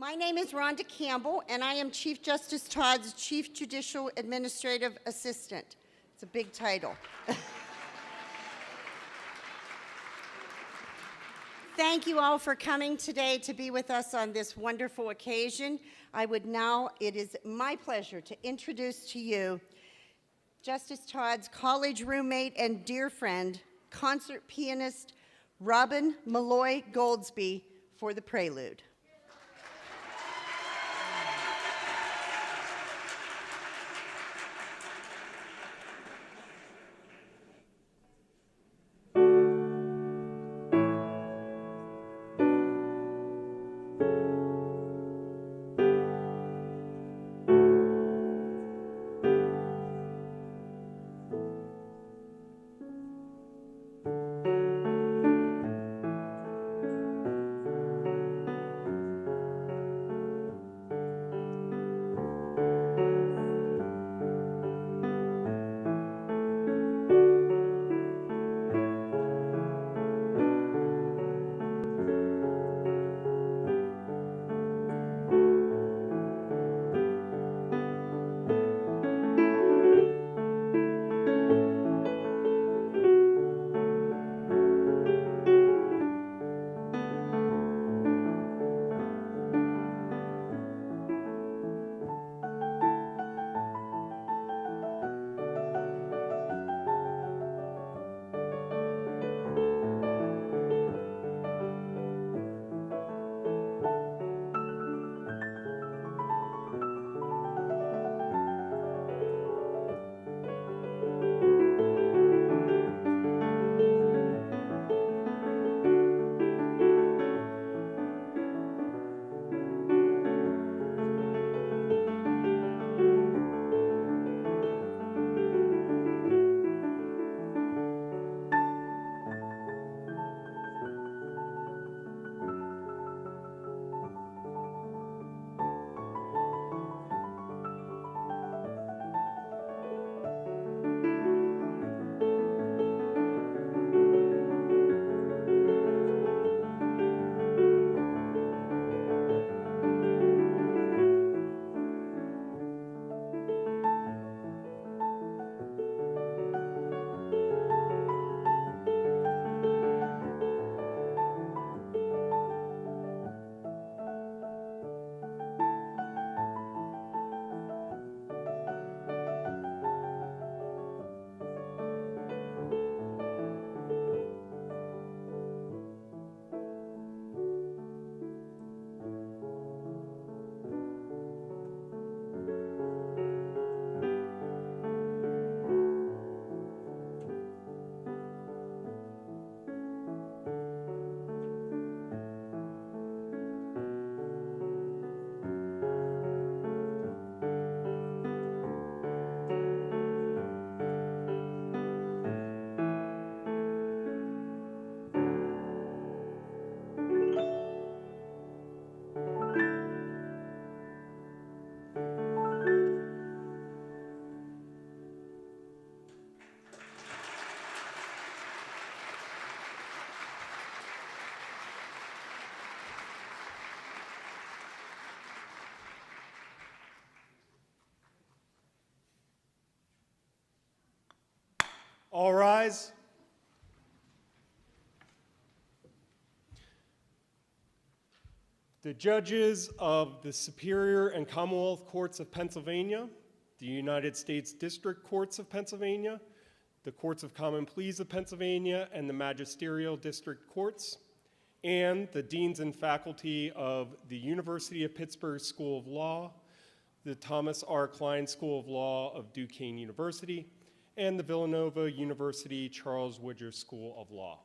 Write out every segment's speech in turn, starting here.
My name is Rhonda Campbell, and I am Chief Justice Todd's Chief Judicial Administrative Assistant. It's a big title. Thank you all for coming today to be with us on this wonderful occasion. It is my pleasure to introduce to you Justice Todd's college roommate and dear friend, concert pianist Robin Malloy Goldsby, for the prelude. All rise. The judges of the Superior and Commonwealth Courts of Pennsylvania, the United States District Courts of Pennsylvania, the Courts of Common Pleas of Pennsylvania, and the Magisterial District Courts, and the deans and faculty of the University of Pittsburgh School of Law, the Thomas R. Klein School of Law of Duquesne University, and the Villanova University Charles Woodger School of Law.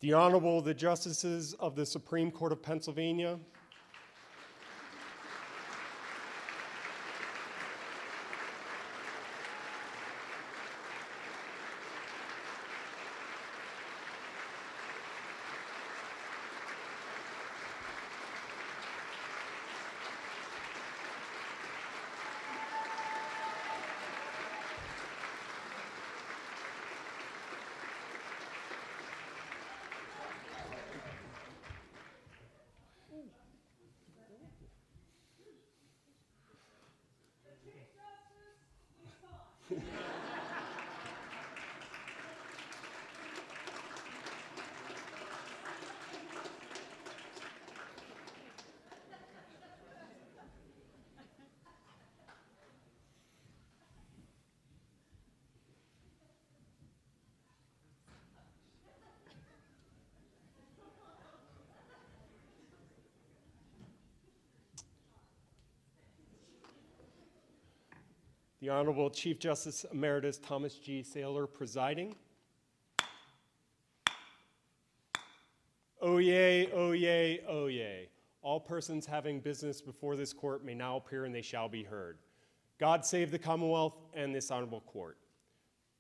The Honorable, the Justices of the Supreme Court of Pennsylvania, the Honorable Chief Justice Emeritus Thomas G. Saylor presiding. Oyez, oyez, oyez. All persons having business before this court may now appear and they shall be heard. God save the Commonwealth and this honorable court.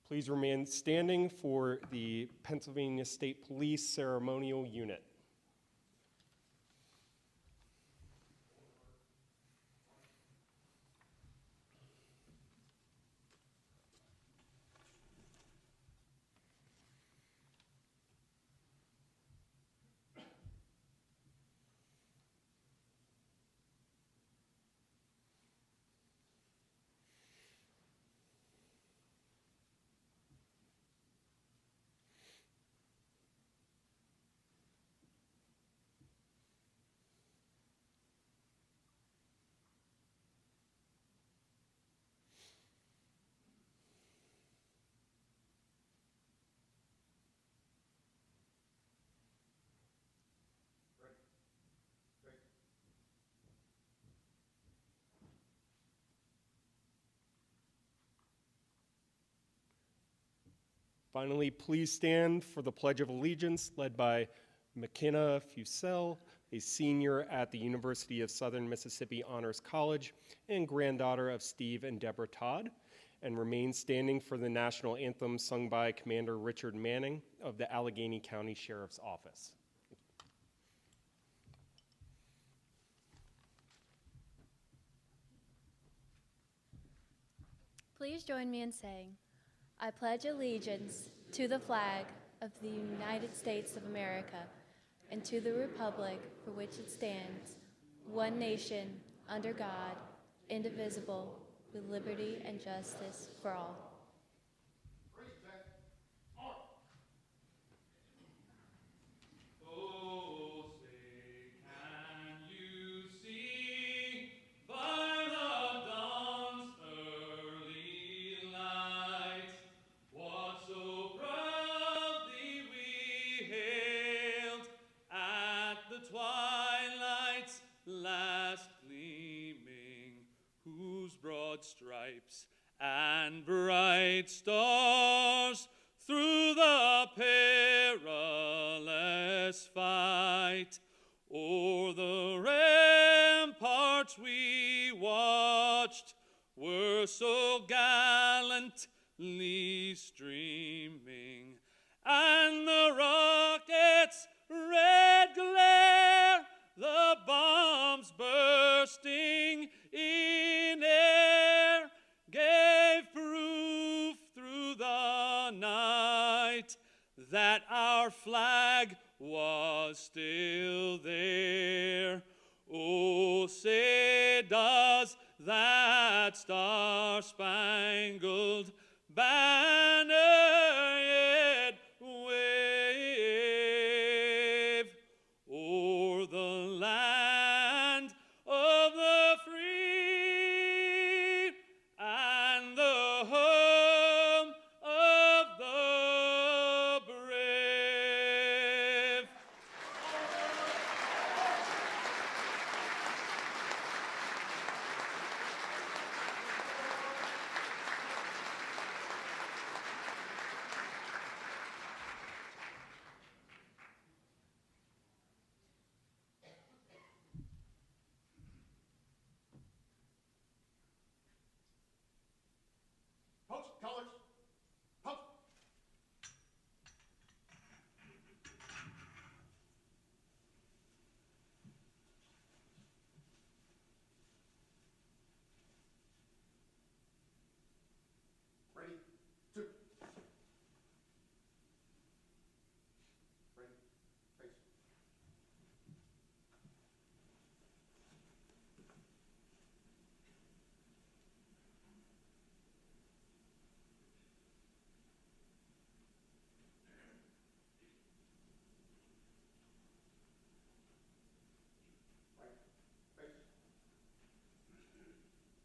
Please remain standing for the Pennsylvania State Police Ceremonial Unit. Finally, please stand for the Pledge of Allegiance led by McKenna Fusel, a senior at the University of Southern Mississippi Honors College and granddaughter of Steve and Debra Todd, and remain standing for the national anthem sung by Commander Richard Manning of the Allegheny County Sheriff's Office. Please join me in saying, I pledge allegiance to the flag of the United States of America and to the republic for which it stands, one nation, under God, indivisible, with liberty and justice for all. Stripes and bright stars through the perilous fight. O'er the ramparts we watched were so gallantly streaming, and the rockets' red glare, the bombs bursting in air, gave proof through the night that our flag was still there. Oh, say does that star-spangled banner yet wave o'er the land of the free and the home of the brave. Coach, colors. Coach. Ready, two. Ready, face. Right, face.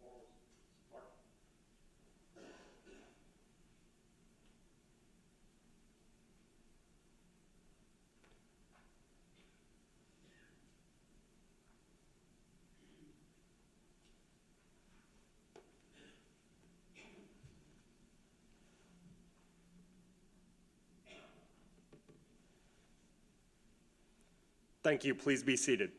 Forward, mark. Thank you. Please be seated.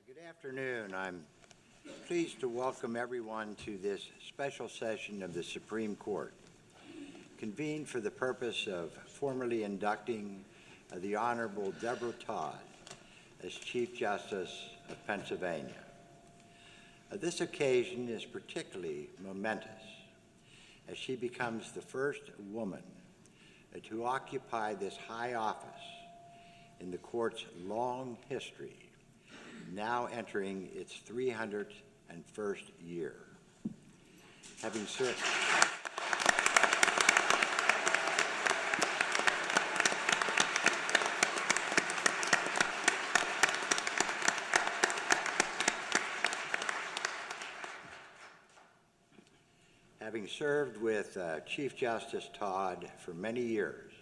Good afternoon. I'm pleased to welcome everyone to this special session of the Supreme Court, convened for the purpose of formally inducting the Honorable Debra Todd as Chief Justice of Pennsylvania. This occasion is particularly momentous as she becomes the first woman to occupy this high office in the court's long history, now entering its 301st year. Having served with Chief Justice Todd for many years,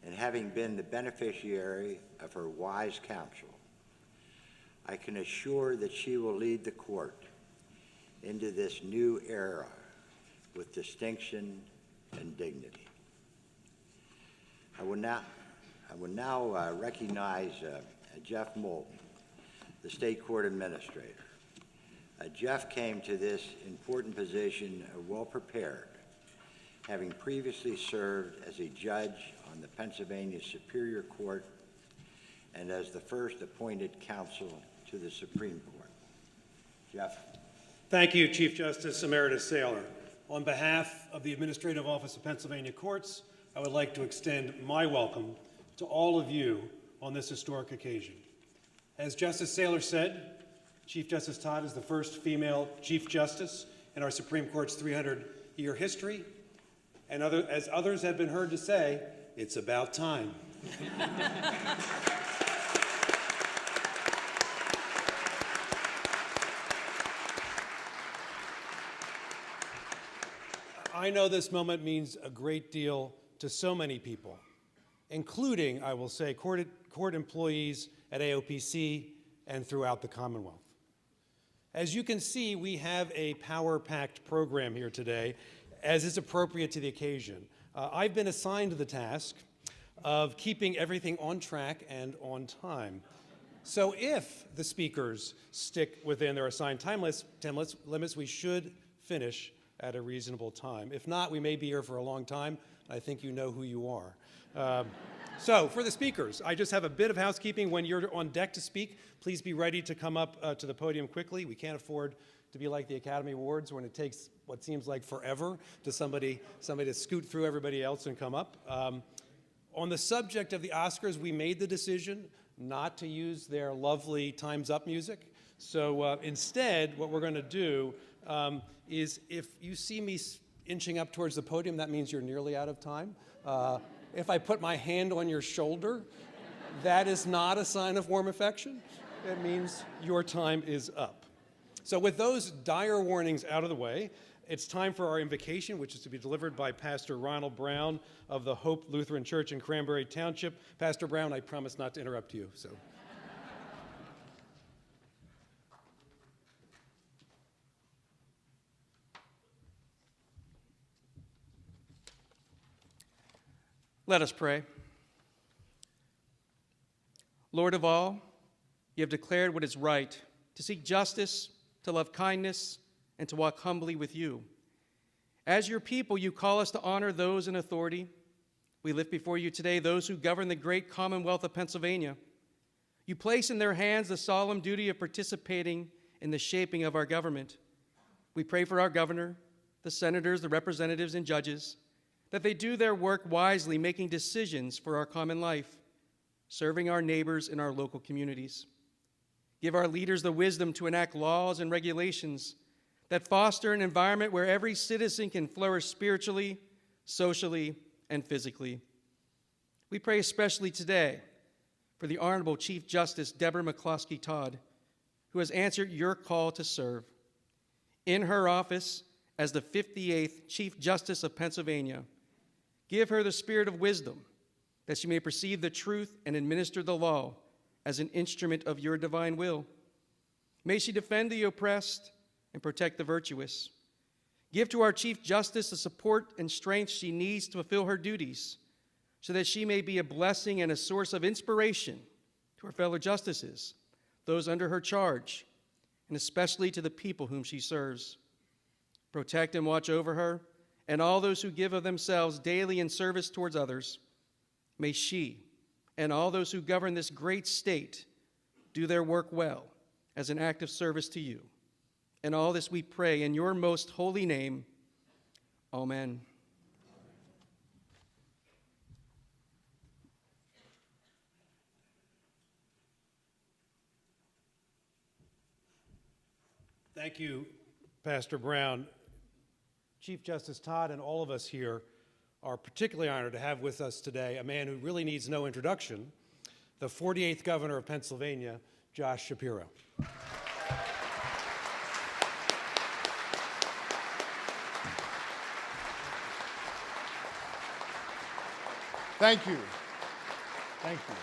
and having been the beneficiary of her wise counsel, I can assure that she will lead the court into this new era with distinction and dignity. I will now recognize Jeff Moulton, the State Court Administrator. Jeff came to this important position well prepared, having previously served as a judge on the Pennsylvania Superior Court and as the first appointed counsel to the Supreme Court. Jeff. Thank you, Chief Justice Emeritus Saylor. On behalf of the Administrative Office of Pennsylvania Courts, I would like to extend my welcome to all of you on this historic occasion. As Justice Saylor said, Chief Justice Todd is the first female Chief Justice in our Supreme Court's 300-year history, and as others have been heard to say, it's about time. I know this moment means a great deal to so many people, including, I will say, court employees at AOPC and throughout the Commonwealth. As you can see, we have a power-packed program here today, as is appropriate to the occasion. I've been assigned the task of keeping everything on track and on time. So if the speakers stick within their assigned time limits, we should finish at a reasonable time. If not, we may be here for a long time. I think you know who you are. So for the speakers, I just have a bit of housekeeping. When you're on deck to speak, please be ready to come up to the podium quickly. We can't afford to be like the Academy Awards when it takes what seems like forever to somebody to scoot through everybody else and come up. On the subject of the Oscars, we made the decision not to use their lovely Time's Up music. So instead, what we're going to do is if you see me inching up towards the podium, that means you're nearly out of time. If I put my hand on your shoulder, that is not a sign of warm affection. It means your time is up. So with those dire warnings out of the way, it's time for our invocation, which is to be delivered by Pastor Ronald Brown of the Hope Lutheran Church in Cranberry Township. Pastor Brown, I promise not to interrupt you. So. Let us pray. Lord of all, you have declared what is right, to seek justice, to love kindness, and to walk humbly with you. As your people, you call us to honor those in authority. We lift before you today those who govern the great commonwealth of Pennsylvania. You place in their hands the solemn duty of participating in the shaping of our government. We pray for our governor, the senators, the representatives, and judges, that they do their work wisely, making decisions for our common life, serving our neighbors in our local communities. Give our leaders the wisdom to enact laws and regulations that foster an environment where every citizen can flourish spiritually, socially, and physically. We pray especially today for the Honorable Chief Justice Debra Todd, who has answered your call to serve. In her office as the 58th Chief Justice of Pennsylvania, give her the spirit of wisdom, that she may perceive the truth and administer the law as an instrument of your divine will. May she defend the oppressed and protect the virtuous. Give to our Chief Justice the support and strength she needs to fulfill her duties, so that she may be a blessing and a source of inspiration to her fellow justices, those under her charge, and especially to the people whom she serves. Protect and watch over her and all those who give of themselves daily in service towards others. May she and all those who govern this great state do their work well as an act of service to you. And all this we pray in your most holy name. Amen. Thank you, Pastor Brown. Chief Justice Todd and all of us here are particularly honored to have with us today a man who really needs no introduction, the 48th Governor of Pennsylvania, Josh Shapiro. Thank you. Thank you.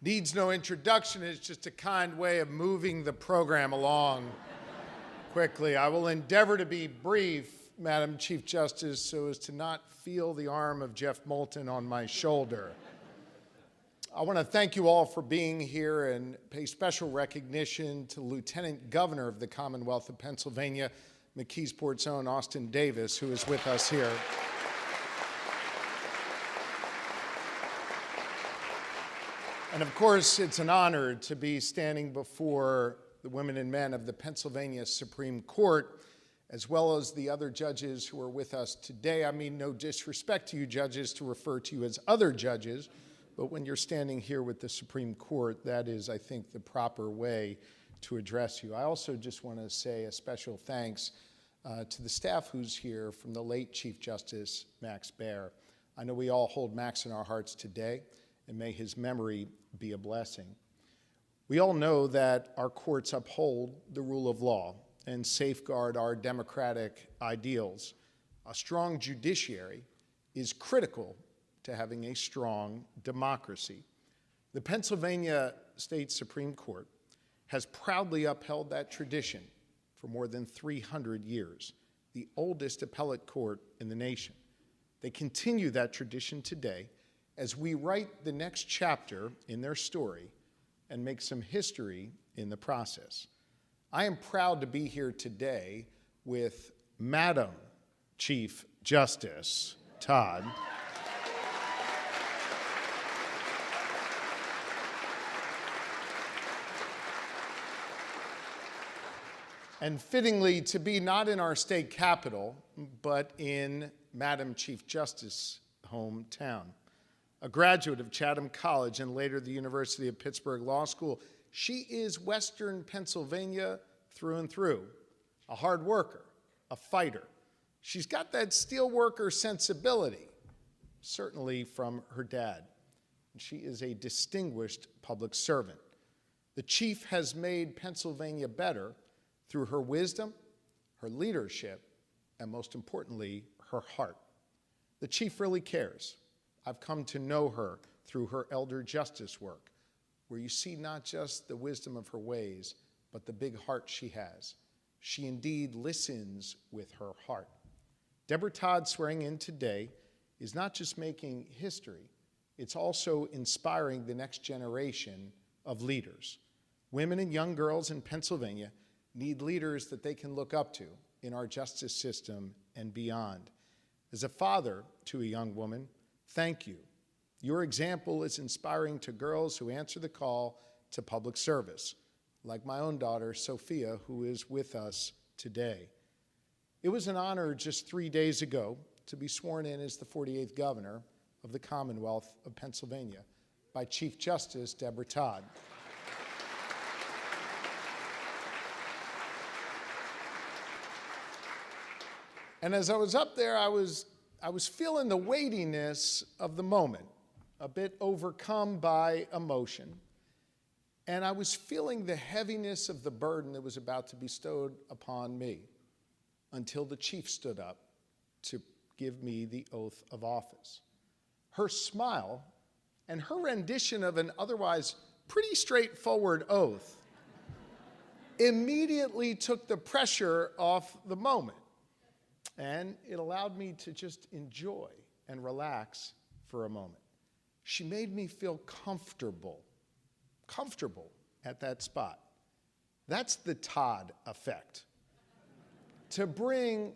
Needs no introduction. It's just a kind way of moving the program along quickly. I will endeavor to be brief, Madam Chief Justice, so as to not feel the arm of Jeff Moulton on my shoulder. I want to thank you all for being here and pay special recognition to Lieutenant Governor of the Commonwealth of Pennsylvania, McKeesport's own Austin Davis, who is with us here. And of course, it's an honor to be standing before the women and men of the Pennsylvania Supreme Court, as well as the other judges who are with us today. I mean no disrespect to you judges to refer to you as other judges, but when you're standing here with the Supreme Court, that is, I think, the proper way to address you. I also just want to say a special thanks to the staff who's here from the late Chief Justice Max Baer. I know we all hold Max in our hearts today, and may his memory be a blessing. We all know that our courts uphold the rule of law and safeguard our democratic ideals. A strong judiciary is critical to having a strong democracy. The Pennsylvania State Supreme Court has proudly upheld that tradition for more than 300 years, the oldest appellate court in the nation. They continue that tradition today as we write the next chapter in their story and make some history in the process. I am proud to be here today with Madam Chief Justice Todd. And fittingly to be not in our state capital, but in Madam Chief Justice's hometown. A graduate of Chatham College and later the University of Pittsburgh Law School, she is Western Pennsylvania through and through, a hard worker, a fighter. She's got that steelworker sensibility, certainly from her dad. And she is a distinguished public servant. The chief has made Pennsylvania better through her wisdom, her leadership, and most importantly, her heart. The chief really cares. I've come to know her through her elder justice work, where you see not just the wisdom of her ways, but the big heart she has. She indeed listens with her heart. Debra Todd swearing in today is not just making history, it's also inspiring the next generation of leaders. Women and young girls in Pennsylvania need leaders that they can look up to in our justice system and beyond. As a father to a young woman, thank you. Your example is inspiring to girls who answer the call to public service, like my own daughter, Sophia, who is with us today. It was an honor just 3 days ago to be sworn in as the 48th governor of the Commonwealth of Pennsylvania by Chief Justice Debra Todd. And as I was up there, I was feeling the weightiness of the moment, a bit overcome by emotion. And I was feeling the heaviness of the burden that was about to be bestowed upon me until the chief stood up to give me the oath of office. Her smile and her rendition of an otherwise pretty straightforward oath immediately took the pressure off the moment. And it allowed me to just enjoy and relax for a moment. She made me feel comfortable at that spot. That's the Todd effect. To bring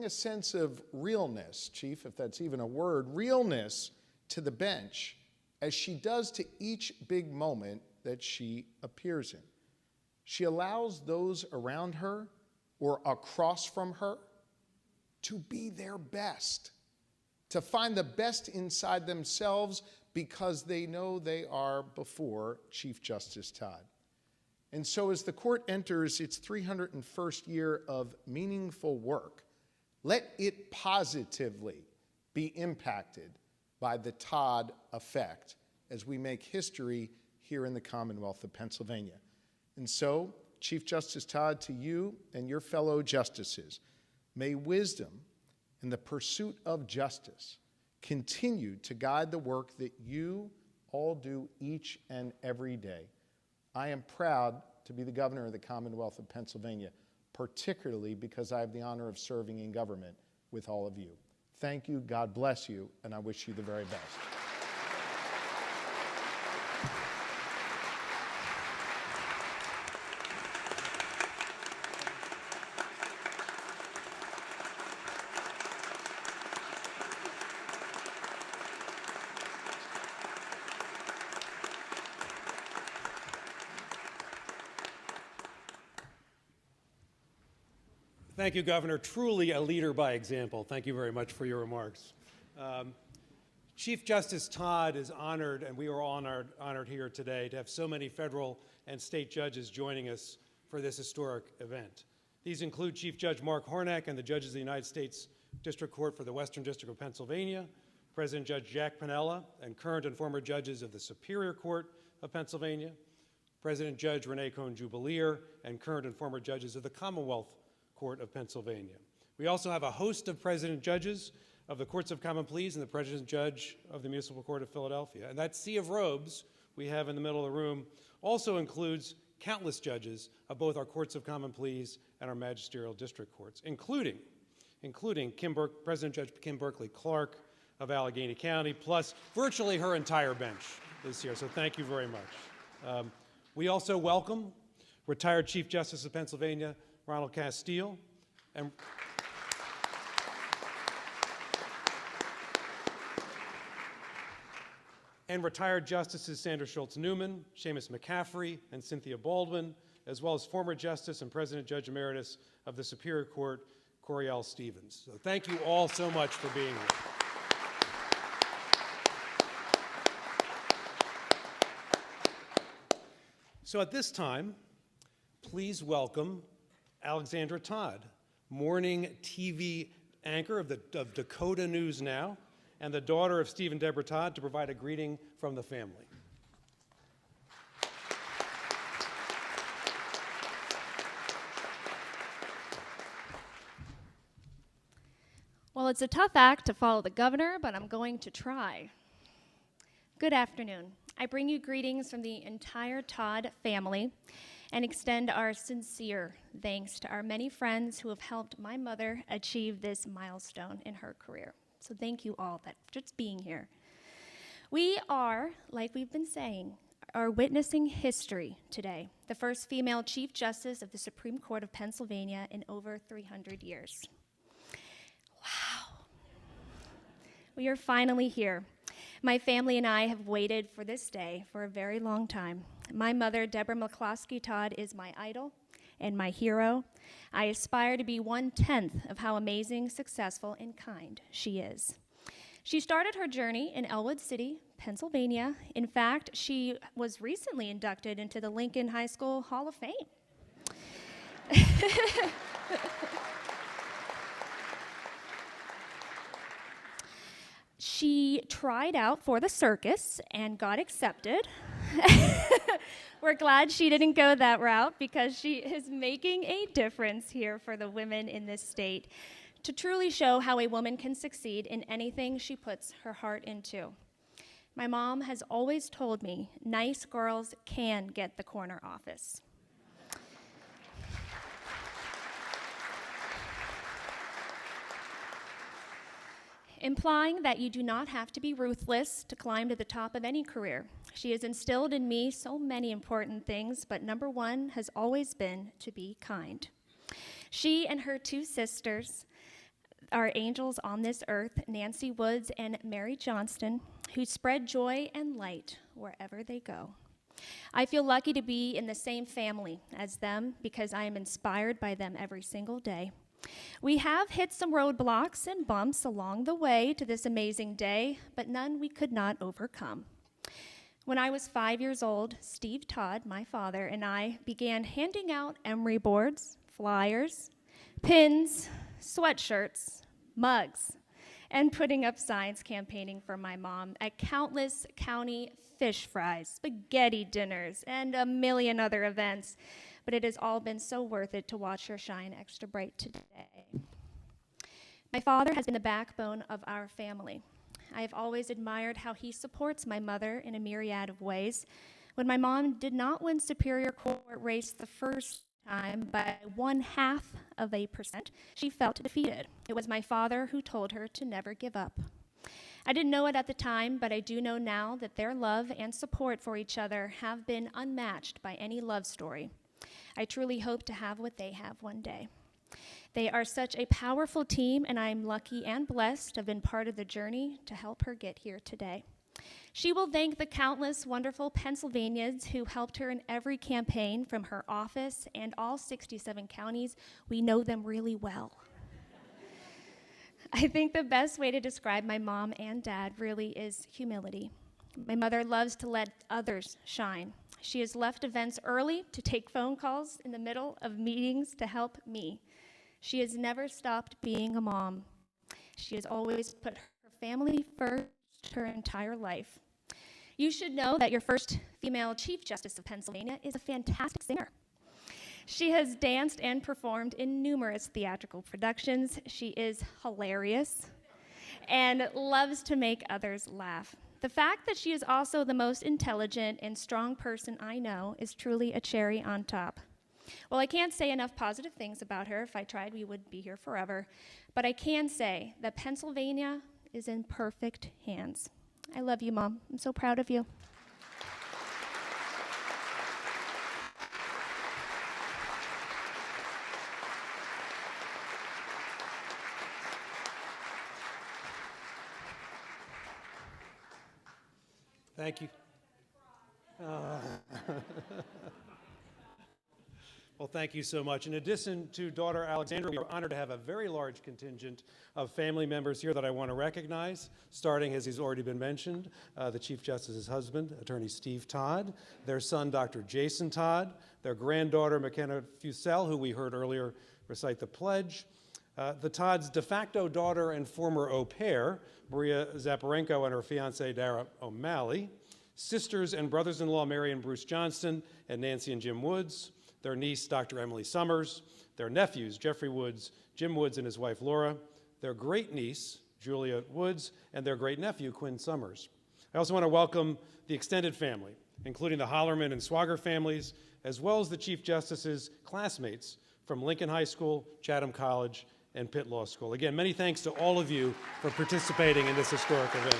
a sense of realness, Chief, if that's even a word, realness to the bench, as she does to each big moment that she appears in. She allows those around her or across from her to be their best, to find the best inside themselves because they know they are before Chief Justice Todd. And so as the court enters its 301st year of meaningful work, let it positively be impacted by the Todd effect as we make history here in the Commonwealth of Pennsylvania. And so, Chief Justice Todd, to you and your fellow justices, may wisdom and the pursuit of justice continue to guide the work that you all do each and every day. I am proud to be the governor of the Commonwealth of Pennsylvania, particularly because I have the honor of serving in government with all of you. Thank you, God bless you, and I wish you the very best. Thank you, Governor. Truly a leader by example. Thank you very much for your remarks. Chief Justice Todd is honored, and we are honored here today to have so many federal and state judges joining us for this historic event. These include Chief Judge Mark Hornak and the judges of the United States District Court for the Western District of Pennsylvania, President Judge Jack Piniella, and current and former judges of the Superior Court of Pennsylvania, President Judge Renee Cohn-Jubileer, and current and former judges of the Commonwealth Court of Pennsylvania. We also have a host of president judges of the Courts of Common Pleas and the President Judge of the Municipal Court of Philadelphia. And that sea of robes we have in the middle of the room also includes countless judges of both our Courts of Common Pleas and our magisterial district courts, including President Judge Kim Berkeley Clark of Allegheny County, plus virtually her entire bench is here. So thank you very much. We also welcome retired Chief Justice of Pennsylvania, Ronald Castile, and retired Justices Sandra Schultz-Newman, Seamus McCaffrey, and Cynthia Baldwin, as well as former Justice and President Judge Emeritus of the Superior Court, Coriel Stevens. So thank you all so much for being here. So at this time, please welcome Alexandra Todd, morning TV anchor of Dakota News Now, and the daughter of Steve and Debra Todd, to provide a greeting from the family. Well, it's a tough act to follow the governor, but I'm going to try. Good afternoon. I bring you greetings from the entire Todd family and extend our sincere thanks to our many friends who have helped my mother achieve this milestone in her career. So thank you all for just being here. We are, like we've been saying, are witnessing history today, the first female Chief Justice of the Supreme Court of Pennsylvania in over 300 years. Wow. We are finally here. My family and I have waited for this day for a very long time. My mother, Deborah McCloskey Todd, is my idol and my hero. I aspire to be 1/10 of how amazing, successful, and kind she is. She started her journey in Elwood City, Pennsylvania. In fact, she was recently inducted into the Lincoln High School Hall of Fame. She tried out for the circus and got accepted. We're glad she didn't go that route because she is making a difference here for the women in this state to truly show how a woman can succeed in anything she puts her heart into. My mom has always told me nice girls can get the corner office. Implying that you do not have to be ruthless to climb to the top of any career. She has instilled in me so many important things, but number one has always been to be kind. She and her two sisters are angels on this earth, Nancy Woods and Mary Johnston, who spread joy and light wherever they go. I feel lucky to be in the same family as them because I am inspired by them every single day. We have hit some roadblocks and bumps along the way to this amazing day, but none we could not overcome. When I was 5 years old, Steve Todd, my father, and I began handing out emery boards, flyers, pins, sweatshirts, mugs, and putting up signs campaigning for my mom at countless county fish fries, spaghetti dinners, and a million other events. But it has all been so worth it to watch her shine extra bright today. My father has been the backbone of our family. I have always admired how he supports my mother in a myriad of ways. When my mom did not win Superior Court race the first time by 0.5%, she felt defeated. It was my father who told her to never give up. I didn't know it at the time, but I do know now that their love and support for each other have been unmatched by any love story. I truly hope to have what they have one day. They are such a powerful team, and I am lucky and blessed to have been part of the journey to help her get here today. She will thank the countless wonderful Pennsylvanians who helped her in every campaign from her office and all 67 counties. We know them really well. I think the best way to describe my mom and dad really is humility. My mother loves to let others shine. She has left events early to take phone calls in the middle of meetings to help me. She has never stopped being a mom. She has always put her family first her entire life. You should know that your first female Chief Justice of Pennsylvania is a fantastic singer. She has danced and performed in numerous theatrical productions. She is hilarious and loves to make others laugh. The fact that she is also the most intelligent and strong person I know is truly a cherry on top. Well, I can't say enough positive things about her. If I tried, we would be here forever. But I can say that Pennsylvania is in perfect hands. I love you, Mom. I'm so proud of you. Thank you. Well, thank you so much. In addition to daughter Alexandra, we are honored to have a very large contingent of family members here that I want to recognize, starting, as he's already been mentioned, the Chief Justice's husband, Attorney Steve Todd, their son, Dr. Jason Todd, their granddaughter, McKenna Fusel, who we heard earlier recite the pledge, the Todd's de facto daughter and former au pair, Maria Zaparenko, and her fiancé, Dara O'Malley, sisters and brothers-in-law, Mary and Bruce Johnston, and Nancy and Jim Woods, their niece, Dr. Emily Summers, their nephews, Jeffrey Woods, Jim Woods and his wife, Laura, their great-niece, Julia Woods, and their great-nephew, Quinn Summers. I also want to welcome the extended family, including the Hollerman and Swager families, as well as the Chief Justice's classmates from Lincoln High School, Chatham College, and Pitt Law School. Again, many thanks to all of you for participating in this historic event.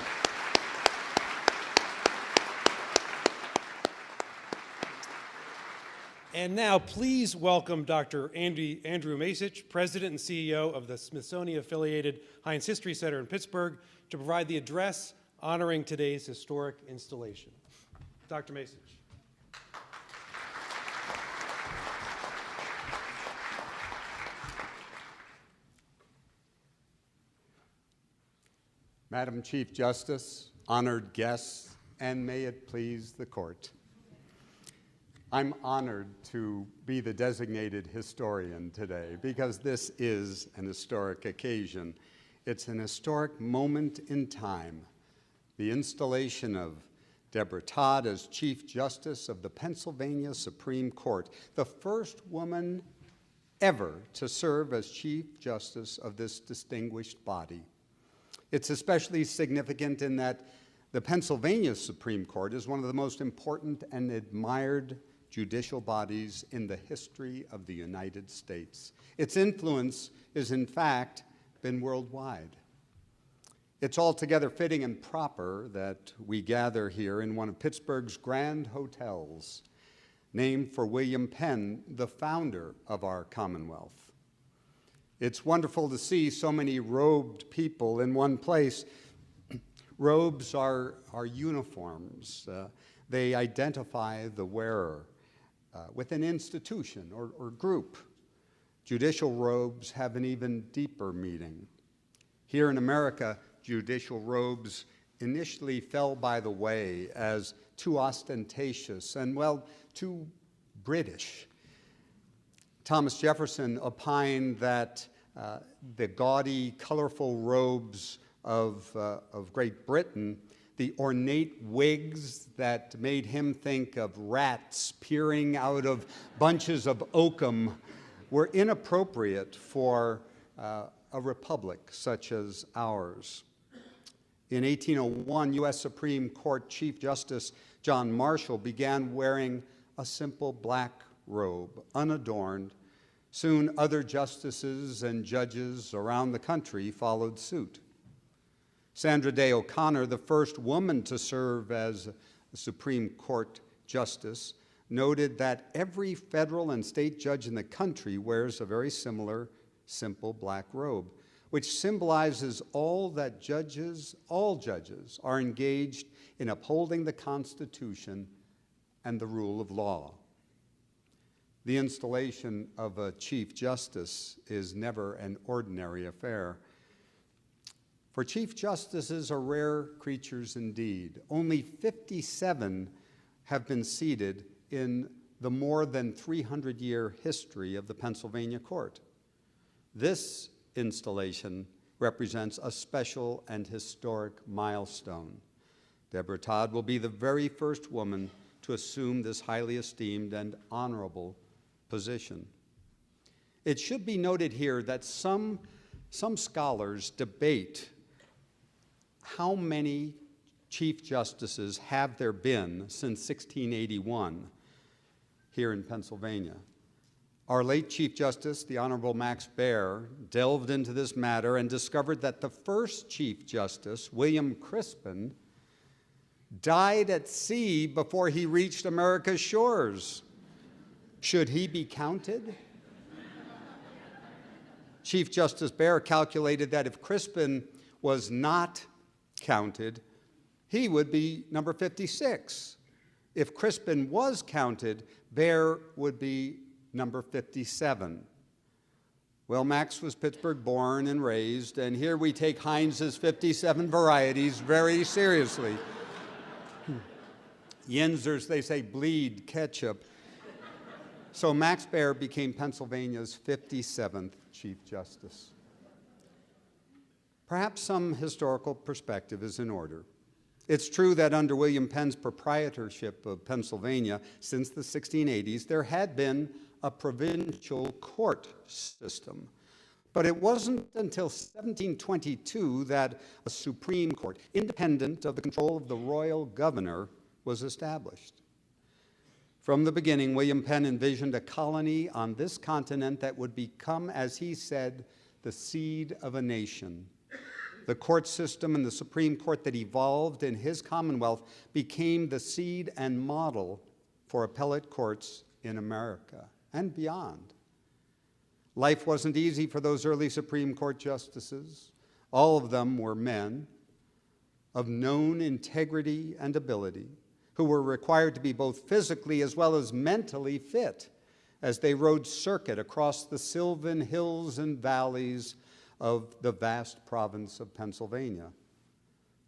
And now, please welcome Dr. Andrew Masich, President and CEO of the Smithsonian-affiliated Heinz History Center in Pittsburgh, to provide the address honoring today's historic installation. Dr. Masich. Madam Chief Justice, honored guests, and may it please the court. I'm honored to be the designated historian today because this is an historic occasion. It's an historic moment in time, the installation of Debra Todd as Chief Justice of the Pennsylvania Supreme Court, the first woman ever to serve as Chief Justice of this distinguished body. It's especially significant in that the Pennsylvania Supreme Court is one of the most important and admired judicial bodies in the history of the United States. Its influence is, in fact, been worldwide. It's altogether fitting and proper that we gather here in one of Pittsburgh's grand hotels, named for William Penn, the founder of our Commonwealth. It's wonderful to see so many robed people in one place. Robes are uniforms. They identify the wearer with an institution or group. Judicial robes have an even deeper meaning. Here in America, judicial robes initially fell by the way as too ostentatious and, well, too British. Thomas Jefferson opined that the gaudy, colorful robes of Great Britain, the ornate wigs that made him think of rats peering out of bunches of oakum, were inappropriate for a republic such as ours. In 1801, U.S. Supreme Court Chief Justice John Marshall began wearing a simple black robe, unadorned. Soon, other justices and judges around the country followed suit. Sandra Day O'Connor, the first woman to serve as a Supreme Court justice, noted that every federal and state judge in the country wears a very similar, simple black robe, which symbolizes all judges are engaged in upholding the Constitution and the rule of law. The installation of a Chief Justice is never an ordinary affair. For Chief Justices are rare creatures indeed. Only 57 have been seated in the more than 300-year history of the Pennsylvania Court. This installation represents a special and historic milestone. Debra Todd will be the very first woman to assume this highly esteemed and honorable position. It should be noted here that some scholars debate how many Chief Justices have there been since 1681 here in Pennsylvania. Our late Chief Justice, the Honorable Max Baer, delved into this matter and discovered that the first Chief Justice, William Crispin, died at sea before he reached America's shores. Should he be counted? Chief Justice Baer calculated that if Crispin was not counted, he would be number 56. If Crispin was counted, Baer would be number 57. Well, Max was Pittsburgh born and raised, and here we take Heinz's 57 varieties very seriously. Yinzers, they say, bleed ketchup. So Max Baer became Pennsylvania's 57th Chief Justice. Perhaps some historical perspective is in order. It's true that under William Penn's proprietorship of Pennsylvania since the 1680s, there had been a provincial court system. But it wasn't until 1722 that a Supreme Court, independent of the control of the royal governor, was established. From the beginning, William Penn envisioned a colony on this continent that would become, as he said, the seed of a nation. The court system and the Supreme Court that evolved in his Commonwealth became the seed and model for appellate courts in America and beyond. Life wasn't easy for those early Supreme Court justices. All of them were men of known integrity and ability, who were required to be both physically as well as mentally fit as they rode circuit across the sylvan hills and valleys of the vast province of Pennsylvania.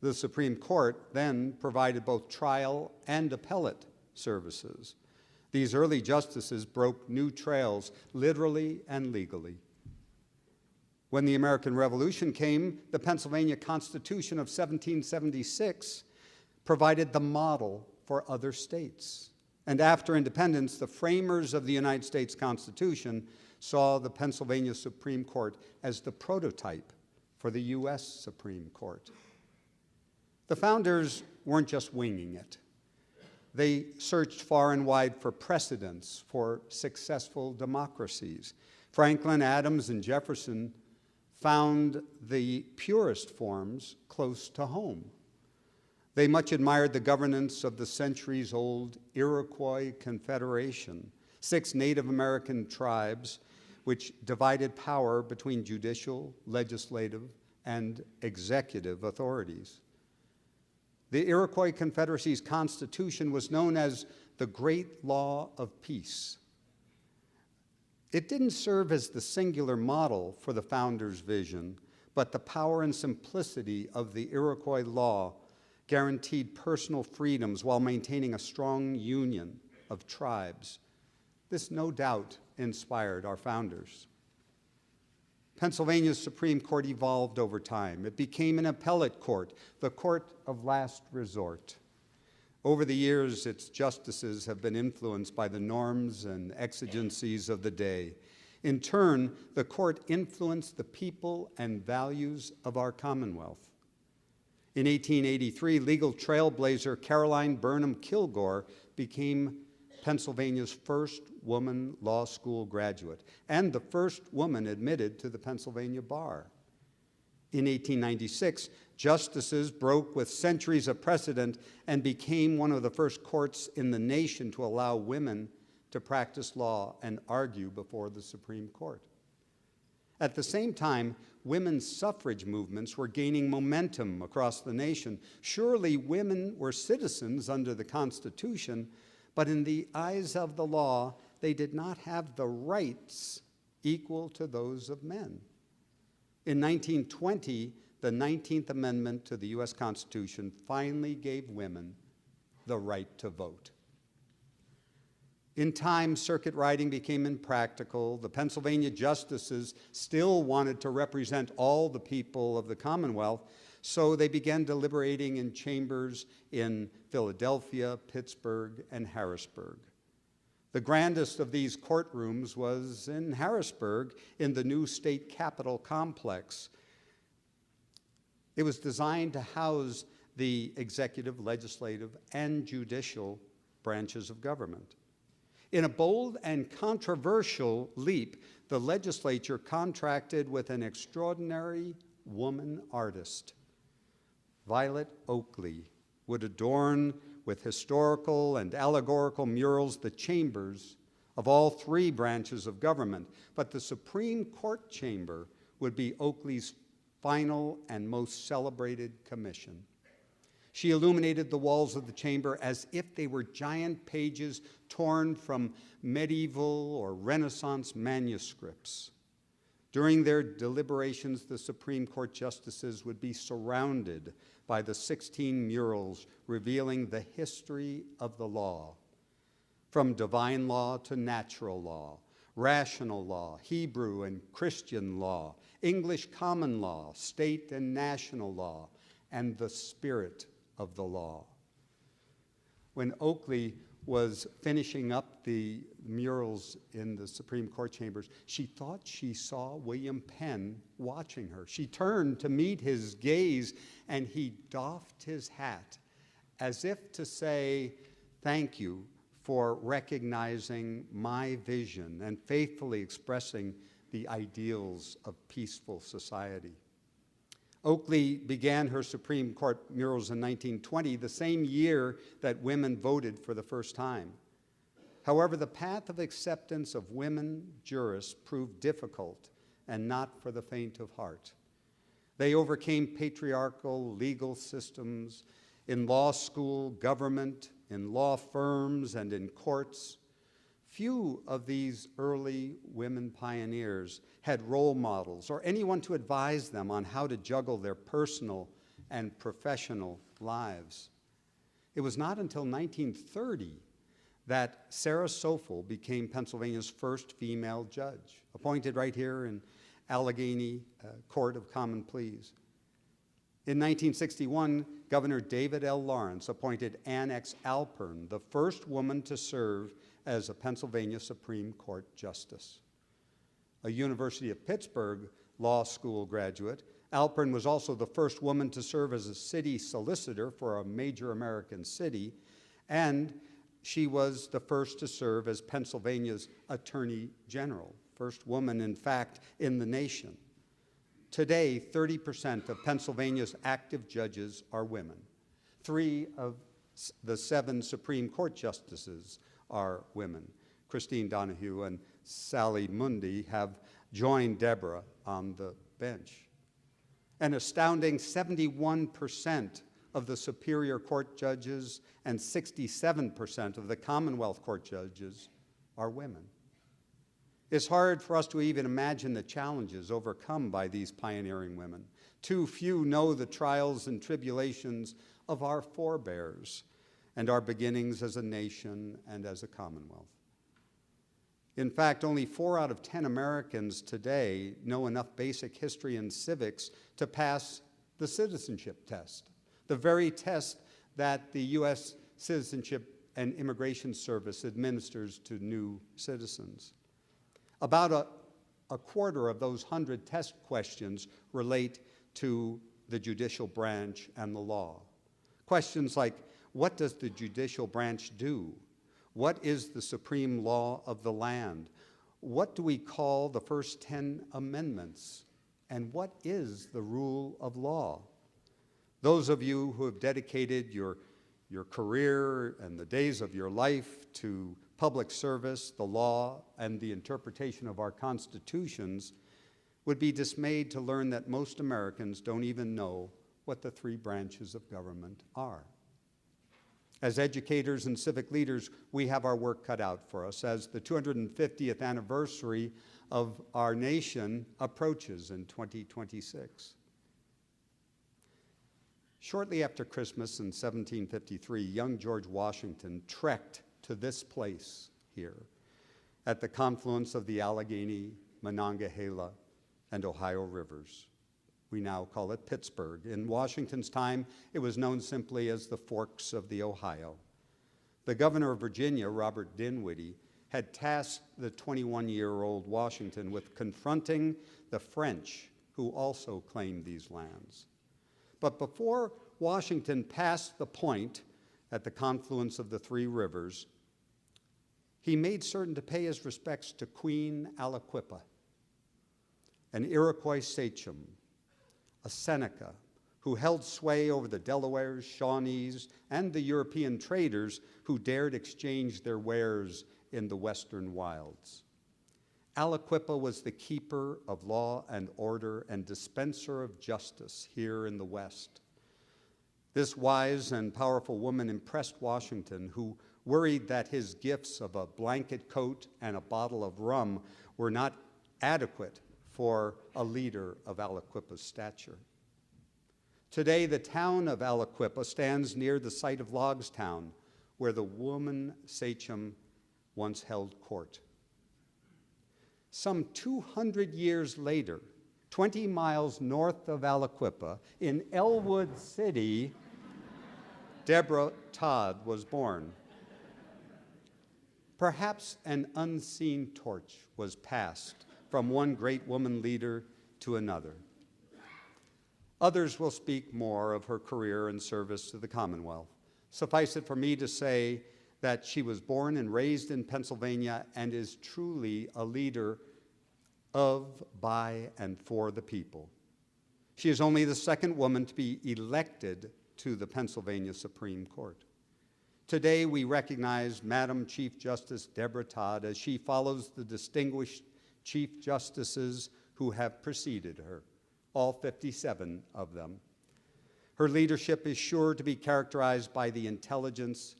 The Supreme Court then provided both trial and appellate services. These early justices broke new trails, literally and legally. When the American Revolution came, the Pennsylvania Constitution of 1776 provided the model for other states. And after independence, the framers of the United States Constitution saw the Pennsylvania Supreme Court as the prototype for the U.S. Supreme Court. The founders weren't just winging it. They searched far and wide for precedents for successful democracies. Franklin, Adams, and Jefferson found the purest forms close to home. They much admired the governance of the centuries-old Iroquois Confederation, 6 Native American tribes which divided power between judicial, legislative, and executive authorities. The Iroquois Confederacy's constitution was known as the Great Law of Peace. It didn't serve as the singular model for the founders' vision, but the power and simplicity of the Iroquois law guaranteed personal freedoms while maintaining a strong union of tribes. This no doubt inspired our founders. Pennsylvania's Supreme Court evolved over time. It became an appellate court, the court of last resort. Over the years, its justices have been influenced by the norms and exigencies of the day. In turn, the court influenced the people and values of our Commonwealth. In 1883, legal trailblazer Caroline Burnham Kilgore became Pennsylvania's first woman law school graduate and the first woman admitted to the Pennsylvania bar. In 1896, justices broke with centuries of precedent and became one of the first courts in the nation to allow women to practice law and argue before the Supreme Court. At the same time, women's suffrage movements were gaining momentum across the nation. Surely women were citizens under the Constitution, but in the eyes of the law, they did not have the rights equal to those of men. In 1920, the 19th Amendment to the U.S. Constitution finally gave women the right to vote. In time, circuit riding became impractical. The Pennsylvania justices still wanted to represent all the people of the Commonwealth, so they began deliberating in chambers in Philadelphia, Pittsburgh, and Harrisburg. The grandest of these courtrooms was in Harrisburg in the new state capitol complex. It was designed to house the executive, legislative, and judicial branches of government. In a bold and controversial leap, the legislature contracted with an extraordinary woman artist. Violet Oakley would adorn with historical and allegorical murals the chambers of all 3 branches of government, but the Supreme Court chamber would be Oakley's final and most celebrated commission. She illuminated the walls of the chamber as if they were giant pages torn from medieval or Renaissance manuscripts. During their deliberations, the Supreme Court justices would be surrounded by the 16 murals revealing the history of the law, from divine law to natural law, rational law, Hebrew and Christian law, English common law, state and national law, and the spirit of the law. When Oakley was finishing up the murals in the Supreme Court chambers, she thought she saw William Penn watching her. She turned to meet his gaze, and he doffed his hat as if to say, "Thank you for recognizing my vision and faithfully expressing the ideals of peaceful society." Oakley began her Supreme Court murals in 1920, the same year that women voted for the first time. However, the path of acceptance of women jurists proved difficult and not for the faint of heart. They overcame patriarchal legal systems in law school, government, in law firms, and in courts. Few of these early women pioneers had role models or anyone to advise them on how to juggle their personal and professional lives. It was not until 1930 that Sarah Sofel became Pennsylvania's first female judge, appointed right here in Allegheny Court of Common Pleas. In 1961, Governor David L. Lawrence appointed Annex Alpern, the first woman to serve as a Pennsylvania Supreme Court justice. A University of Pittsburgh law school graduate, Alpern was also the first woman to serve as a city solicitor for a major American city, and she was the first to serve as Pennsylvania's Attorney General, first woman, in fact, in the nation. Today, 30% of Pennsylvania's active judges are women. 3 of the 7 Supreme Court justices are women. Christine Donahue and Sally Mundy have joined Deborah on the bench. An astounding 71% of the Superior Court judges and 67% of the Commonwealth Court judges are women. It's hard for us to even imagine the challenges overcome by these pioneering women. Too few know the trials and tribulations of our forebears and our beginnings as a nation and as a commonwealth. In fact, only 4 out of 10 Americans today know enough basic history and civics to pass the citizenship test, the very test that the U.S. Citizenship and Immigration Service administers to new citizens. About a quarter of those 100 test questions relate to the judicial branch and the law. Questions like, what does the judicial branch do? What is the supreme law of the land? What do we call the first 10 amendments? And what is the rule of law? Those of you who have dedicated your career and the days of your life to public service, the law, and the interpretation of our constitutions would be dismayed to learn that most Americans don't even know what the 3 branches of government are. As educators and civic leaders, we have our work cut out for us as the 250th anniversary of our nation approaches in 2026. Shortly after Christmas in 1753, young George Washington trekked to this place here at the confluence of the Allegheny, Monongahela, and Ohio rivers. We now call it Pittsburgh. In Washington's time, it was known simply as the Forks of the Ohio. The governor of Virginia, Robert Dinwiddie, had tasked the 21-year-old Washington with confronting the French, who also claimed these lands. But before Washington passed the point at the confluence of the 3 rivers, he made certain to pay his respects to Queen Aliquippa, an Iroquois sachem, a Seneca, who held sway over the Delawares, Shawnees, and the European traders who dared exchange their wares in the western wilds. Aliquippa was the keeper of law and order and dispenser of justice here in the West. This wise and powerful woman impressed Washington, who worried that his gifts of a blanket coat and a bottle of rum were not adequate for a leader of Aliquippa's stature. Today, the town of Aliquippa stands near the site of Logstown, where the woman sachem once held court. Some 200 years later, 20 miles north of Aliquippa, in Elwood City, Debra Todd was born. Perhaps an unseen torch was passed from one great woman leader to another. Others will speak more of her career and service to the Commonwealth. Suffice it for me to say that she was born and raised in Pennsylvania and is truly a leader of, by, and for the people. She is only the second woman to be elected to the Pennsylvania Supreme Court. Today, we recognize Madam Chief Justice Debra Todd as she follows the distinguished Chief Justices who have preceded her, all 57 of them. Her leadership is sure to be characterized by the intelligence,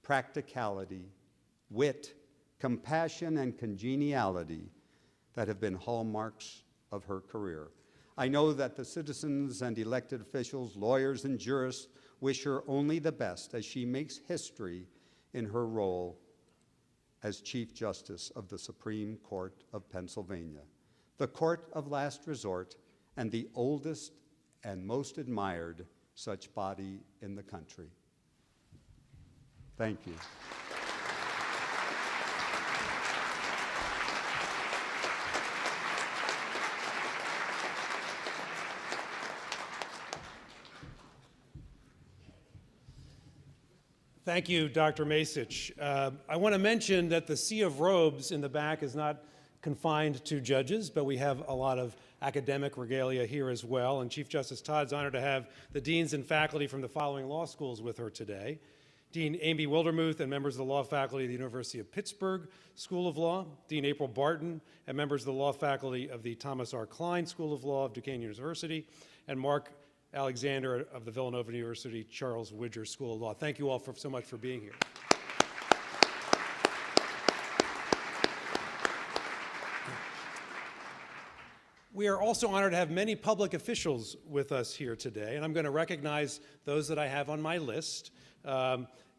practicality, wit, compassion, and congeniality that have been hallmarks of her career. I know that the citizens and elected officials, lawyers, and jurists wish her only the best as she makes history in her role as Chief Justice of the Supreme Court of Pennsylvania, the court of last resort and the oldest and most admired such body in the country. Thank you. Thank you, Dr. Masich. I want to mention that the sea of robes in the back is not confined to judges, but we have a lot of academic regalia here as well. And Chief Justice Todd's honored to have the deans and faculty from the following law schools with her today. Dean Amy Wildermuth and members of the law faculty of the University of Pittsburgh School of Law, Dean April Barton and members of the law faculty of the Thomas R. Klein School of Law of Duquesne University, and Mark Alexander of the Villanova University Charles Widger School of Law. Thank you all so much for being here. We are also honored to have many public officials with us here today, and I'm going to recognize those that I have on my list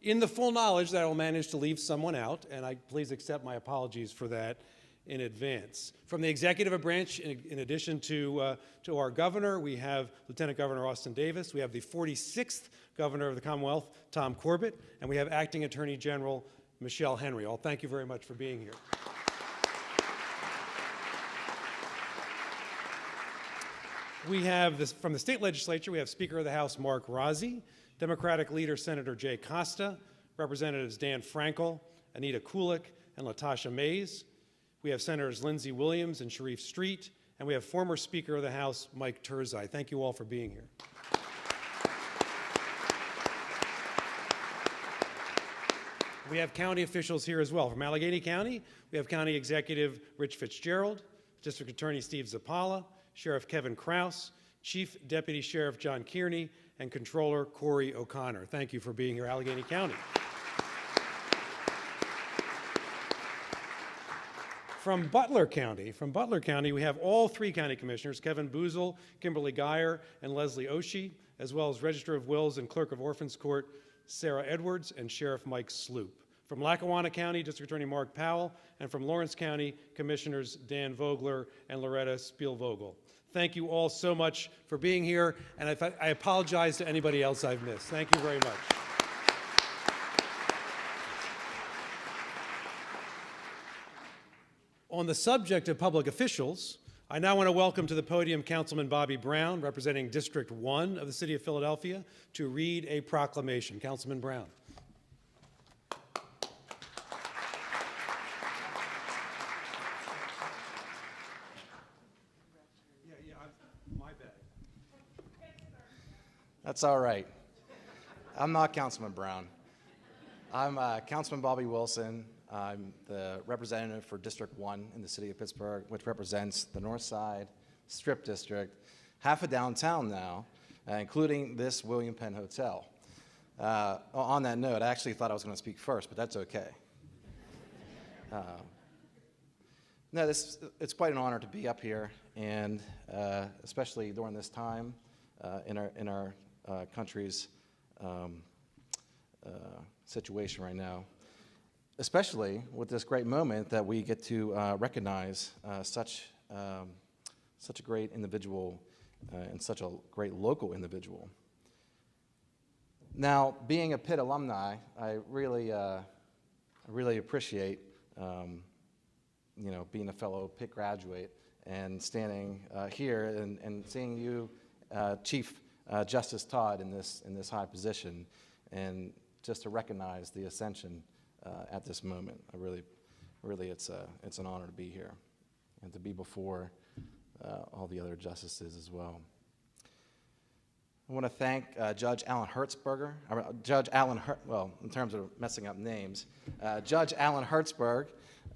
in the full knowledge that I will manage to leave someone out, and please accept my apologies for that in advance. From the executive branch, in addition to our governor, we have Lieutenant Governor Austin Davis, we have the 46th governor of the Commonwealth, Tom Corbett, and we have Acting Attorney General Michelle Henry. All thank you very much for being here. We have from the state legislature, we have Speaker of the House Mark Rozzi, Democratic leader Senator Jay Costa, Representatives Dan Frankel, Anita Kulik, and Latasha Mays. We have Senators Lindsey Williams and Sharif Street, and we have former Speaker of the House Mike Turzai. Thank you all for being here. We have county officials here as well. From Allegheny County, we have County Executive Rich Fitzgerald, District Attorney Steve Zappala, Sheriff Kevin Krause, Chief Deputy Sheriff John Kearney, and Controller Corey O'Connor. Thank you for being here, Allegheny County. From Butler County, we have all three county commissioners, Kevin Boozle, Kimberly Geyer, and Leslie Oshie, as well as Register of Wills and Clerk of Orphans Court, Sarah Edwards, and Sheriff Mike Sloop. From Lackawanna County, District Attorney Mark Powell, and from Lawrence County, Commissioners Dan Vogler and Loretta Spielvogel. Thank you all so much for being here, and I apologize to anybody else I've missed. Thank you very much. On the subject of public officials, I now want to welcome to the podium Councilman Bobby Brown, representing District 1 of the City of Philadelphia, to read a proclamation. Councilman Brown. My bad. That's all right. I'm not Councilman Brown. I'm Councilman Bobby Wilson. I'm the representative for District 1 in the city of Pittsburgh, which represents the North Side, Strip District, half of downtown now, including this William Penn Hotel. On that note, I actually thought I was going to speak first, but that's okay. No, it's quite an honor to be up here, and especially during this time in our country's situation right now, especially with this great moment that we get to recognize such a great individual and such a great local individual. Now, being a Pitt alumni, I really appreciate being a fellow Pitt graduate and standing here and seeing you, Chief Justice Todd, in this high position, and just to recognize the ascension at this moment. It's an honor to be here and to be before all the other justices as well. I want to thank Judge Alan Hertzberger, in terms of messing up names, Judge Alan Hertzberg,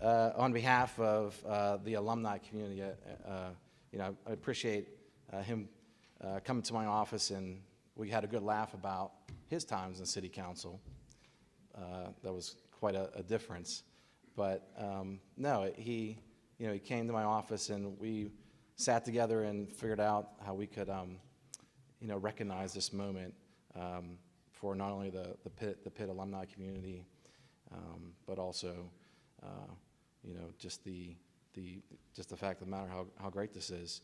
on behalf of the alumni community. I appreciate him coming to my office, and we had a good laugh about his times in City Council. That was quite a difference. But no, he came to my office, and we sat together and figured out how we could recognize this moment for not only the Pitt alumni community, but also just the fact of the matter how great this is.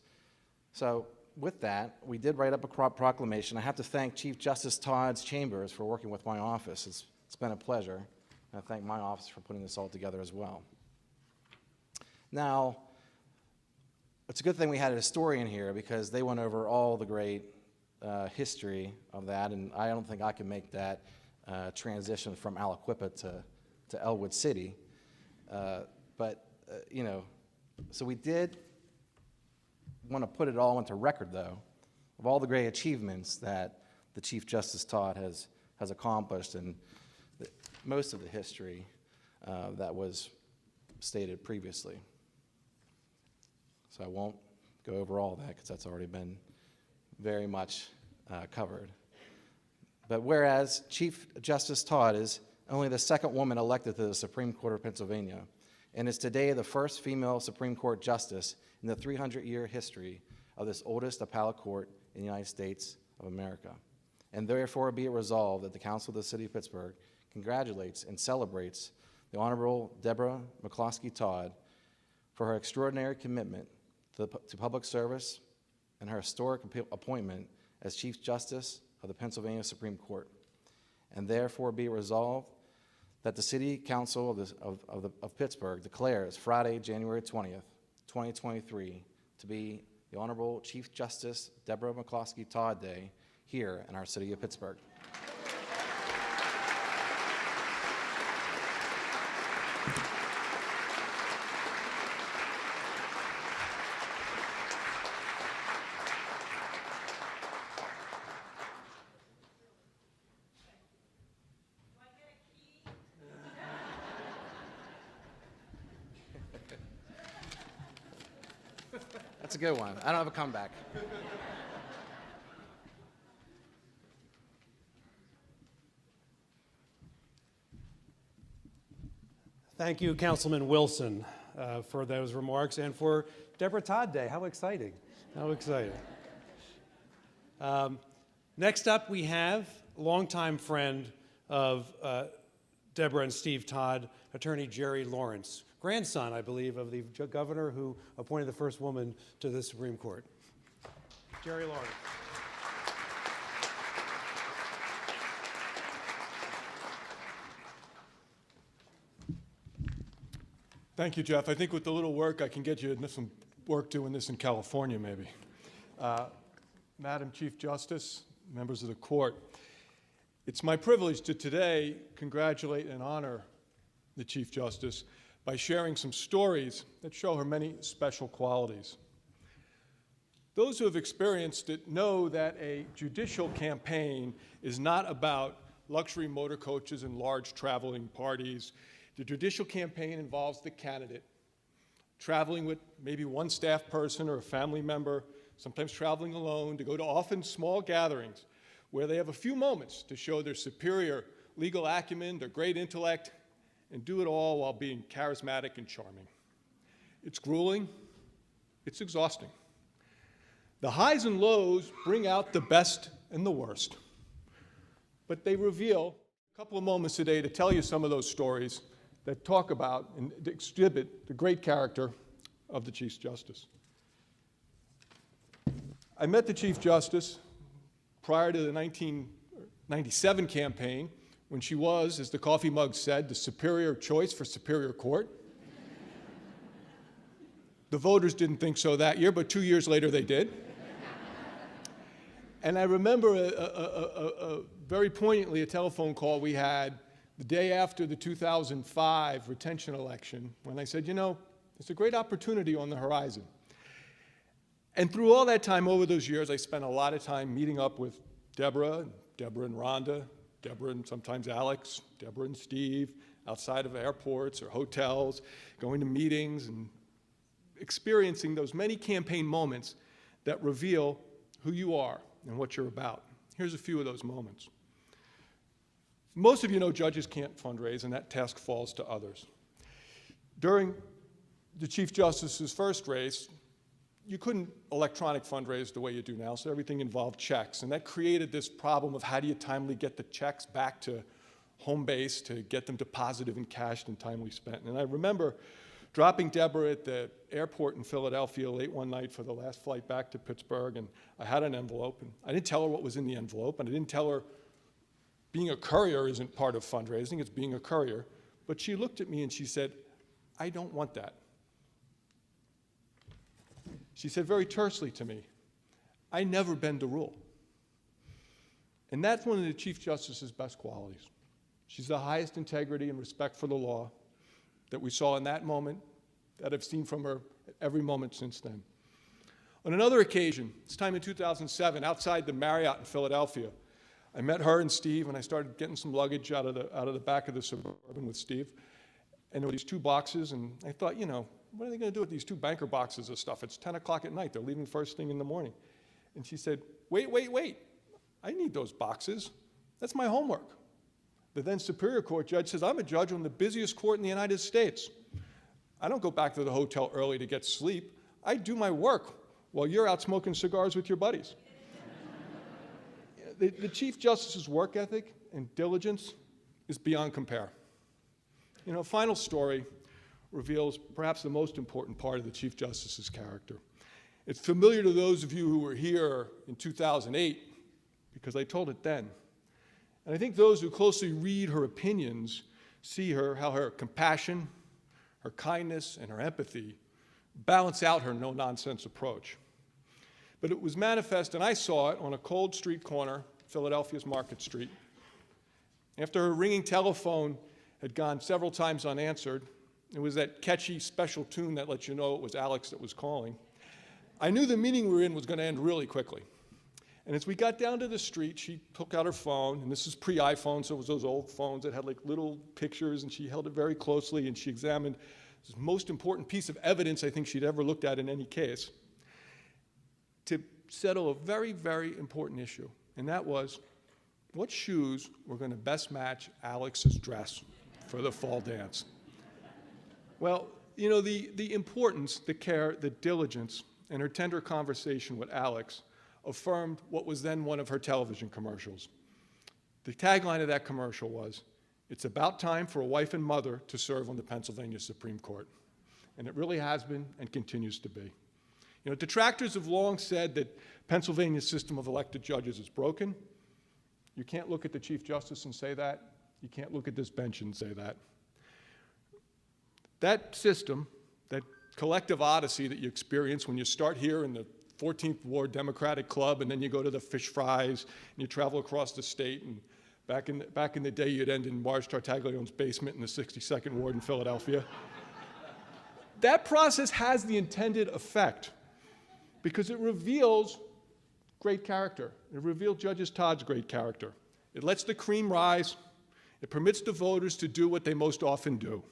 So with that, we did write up a proclamation. I have to thank Chief Justice Todd's chambers for working with my office. It's been a pleasure. And I thank my office for putting this all together as well. Now, it's a good thing we had a historian here, because they went over all the great history of that, and I don't think I can make that transition from Aliquippa to Elwood City. So we did want to put it all into record, though, of all the great achievements that the Chief Justice Todd has accomplished, and most of the history that was stated previously. So I won't go over all that, because that's already been very much covered. But whereas Chief Justice Todd is only the second woman elected to the Supreme Court of Pennsylvania, and is today the first female Supreme Court justice in the 300-year history of this oldest appellate court in the United States of America. And therefore be it resolved that the Council of the City of Pittsburgh congratulates and celebrates the Honorable Debra McCloskey Todd for her extraordinary commitment to public service and her historic appointment as Chief Justice of the Pennsylvania Supreme Court. And therefore be it resolved that the City Council of Pittsburgh declares Friday, January 20th, 2023, to be the Honorable Chief Justice Debra McCloskey Todd Day here in our city of Pittsburgh. That's a good one. I don't have a comeback. Thank you, Councilman Wilson, for those remarks, and for Debra Todd Day. How exciting. How exciting. Next up, we have longtime friend of Debra and Steve Todd, Attorney Jerry Lawrence, grandson, I believe, of the governor who appointed the first woman to the Supreme Court. Jerry Lawrence. Thank you, Jeff. I think with a little work, I can get you some work doing this in California, maybe. Madam Chief Justice, members of the court, it's my privilege to today congratulate and honor the Chief Justice by sharing some stories that show her many special qualities. Those who have experienced it know that a judicial campaign is not about luxury motor coaches and large traveling parties. The judicial campaign involves the candidate traveling with maybe one staff person or a family member sometimes traveling alone, to go to often small gatherings where they have a few moments to show their superior legal acumen, their great intellect, and do it all while being charismatic and charming. It's grueling, it's exhausting. The highs and lows bring out the best and the worst, but they reveal a couple of moments today to tell you some of those stories that talk about and exhibit the great character of the Chief Justice. I met the Chief Justice prior to the 1997 campaign, when she was, as the coffee mug said, the superior choice for Superior Court. The voters didn't think so that year, but 2 years later they did. And I remember very poignantly a telephone call we had the day after the 2005 retention election, when I said, you know, there's a great opportunity on the horizon. And through all that time, over those years, I spent a lot of time meeting up with Debra and Rhonda, Debra and sometimes Alex, Debra and Steve, outside of airports or hotels, going to meetings and experiencing those many campaign moments that reveal who you are and what you're about. Here's a few of those moments. Most of you know judges can't fundraise, and that task falls to others. During the Chief Justice's first race, you couldn't electronic fundraise the way you do now, so everything involved checks. And that created this problem of how do you timely get the checks back to home base to get them deposited and cashed and timely spent. And I remember dropping Debra at the airport in Philadelphia late one night for the last flight back to Pittsburgh, and I had an envelope, and I didn't tell her what was in the envelope, and I didn't tell her being a courier isn't part of fundraising, it's being a courier. But she looked at me and she said, I don't want that. She said very tersely to me, I never bend a rule. And that's one of the Chief Justice's best qualities. She's the highest integrity and respect for the law that we saw in that moment, that I've seen from her at every moment since then. On another occasion, this time in 2007, outside the Marriott in Philadelphia, I met her and Steve, and I started getting some luggage out of the back of the Suburban with Steve. And there were these two boxes, and I thought, you know, what are they going to do with these two banker boxes of stuff? It's 10 o'clock at night. They're leaving first thing in the morning. And she said, wait. I need those boxes. That's my homework. The then Superior Court judge says, I'm a judge on the busiest court in the United States. I don't go back to the hotel early to get sleep. I do my work while you're out smoking cigars with your buddies. The Chief Justice's work ethic and diligence is beyond compare. You know, a final story reveals perhaps the most important part of the Chief Justice's character. It's familiar to those of you who were here in 2008 because I told it then. And I think those who closely read her opinions see how her compassion, her kindness, and her empathy balance out her no-nonsense approach. But it was manifest, and I saw it on a cold street corner, Philadelphia's Market Street. After her ringing telephone had gone several times unanswered, it was that catchy special tune that lets you know it was Alex that was calling. I knew the meeting we were in was going to end really quickly. And as we got down to the street, she took out her phone, and this is pre-iPhone, so it was those old phones that had like little pictures, and she held it very closely, and she examined this most important piece of evidence I think she'd ever looked at in any case to settle a very, very important issue, and that was what shoes were going to best match Alex's dress for the fall dance. Well, you know, the importance, the care, the diligence, and her tender conversation with Alex affirmed what was then one of her television commercials. The tagline of that commercial was, "It's about time for a wife and mother to serve on the Pennsylvania Supreme Court." And it really has been and continues to be. You know, detractors have long said that Pennsylvania's system of elected judges is broken. You can't look at the Chief Justice and say that. You can't look at this bench and say that. That system, that collective odyssey that you experience when you start here in the 14th Ward Democratic Club, and then you go to the fish fries, and you travel across the state, and back in the day you'd end in Marge Tartaglione's basement in the 62nd Ward in Philadelphia. That process has the intended effect because it reveals great character. It revealed Judge Todd's great character. It lets the cream rise. It permits the voters to do what they most often do,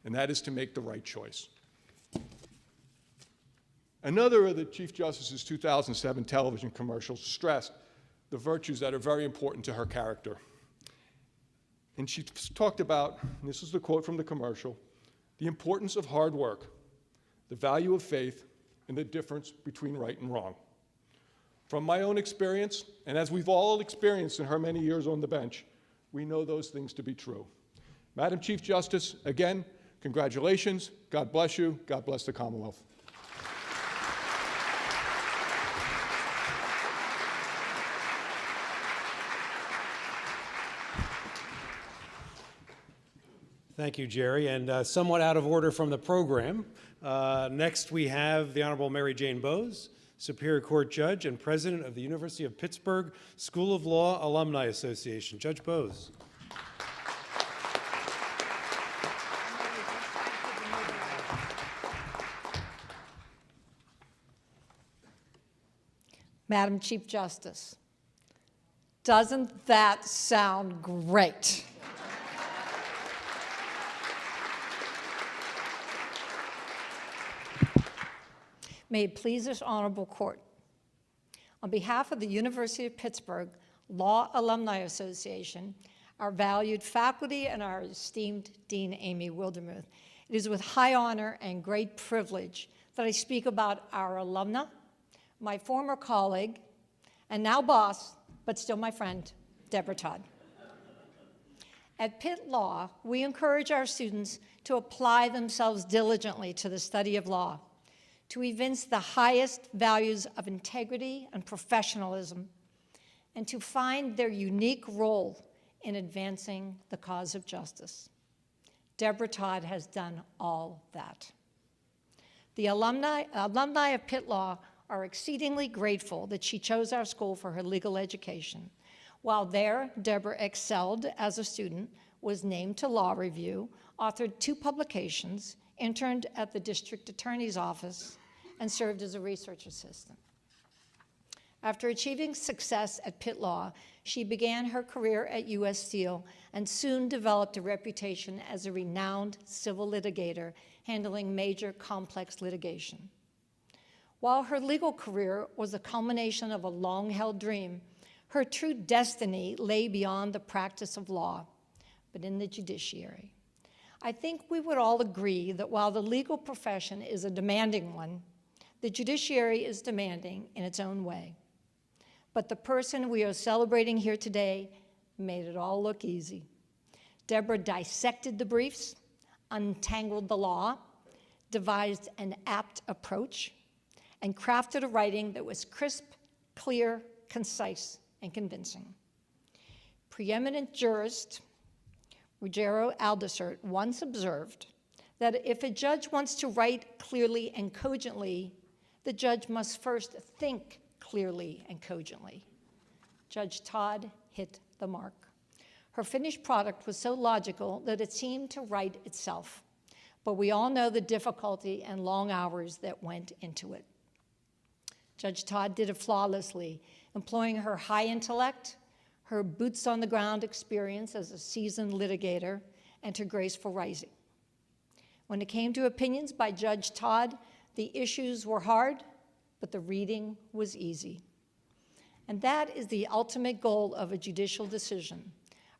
and that is to make the right choice. Another of the Chief Justice's 2007 television commercials stressed the virtues that are very important to her character. And she talked about, and this is the quote from the commercial, the importance of hard work, the value of faith, and the difference between right and wrong. From my own experience, and as we've all experienced in her many years on the bench, we know those things to be true. Madam Chief Justice, again, congratulations. God bless you. God bless the Commonwealth. Thank you, Jerry. And somewhat out of order from the program, next we have the Honorable Mary Jane Bowes, Superior Court Judge and President of the University of Pittsburgh School of Law Alumni Association. Judge Bowes. Madam Chief Justice, doesn't that sound great? May it please this honorable court, on behalf of the University of Pittsburgh Law Alumni Association, our valued faculty, and our esteemed Dean Amy Wildermuth, it is with high honor and great privilege that I speak about our alumna, my former colleague, and now boss, but still my friend, Debra Todd. At Pitt Law, we encourage our students to apply themselves diligently to the study of law, to evince the highest values of integrity and professionalism, and to find their unique role in advancing the cause of justice. Debra Todd has done all that. The alumni of Pitt Law are exceedingly grateful that she chose our school for her legal education. While there, Debra excelled as a student, was named to Law Review, authored 2 publications, interned at the District Attorney's Office, and served as a research assistant. After achieving success at Pitt Law, she began her career at U.S. Steel and soon developed a reputation as a renowned civil litigator handling major complex litigation. While her legal career was the culmination of a long-held dream, her true destiny lay beyond the practice of law, but in the judiciary. I think we would all agree that while the legal profession is a demanding one, the judiciary is demanding in its own way. But the person we are celebrating here today made it all look easy. Debra dissected the briefs, untangled the law, devised an apt approach, and crafted a writing that was crisp, clear, concise, and convincing. Preeminent jurist Ruggiero Aldisert once observed that if a judge wants to write clearly and cogently, the judge must first think clearly and cogently. Judge Todd hit the mark. Her finished product was so logical that it seemed to write itself, but we all know the difficulty and long hours that went into it. Judge Todd did it flawlessly, employing her high intellect, her boots-on-the-ground experience as a seasoned litigator, and her graceful writing. When it came to opinions by Judge Todd, the issues were hard, but the reading was easy. And that is the ultimate goal of a judicial decision,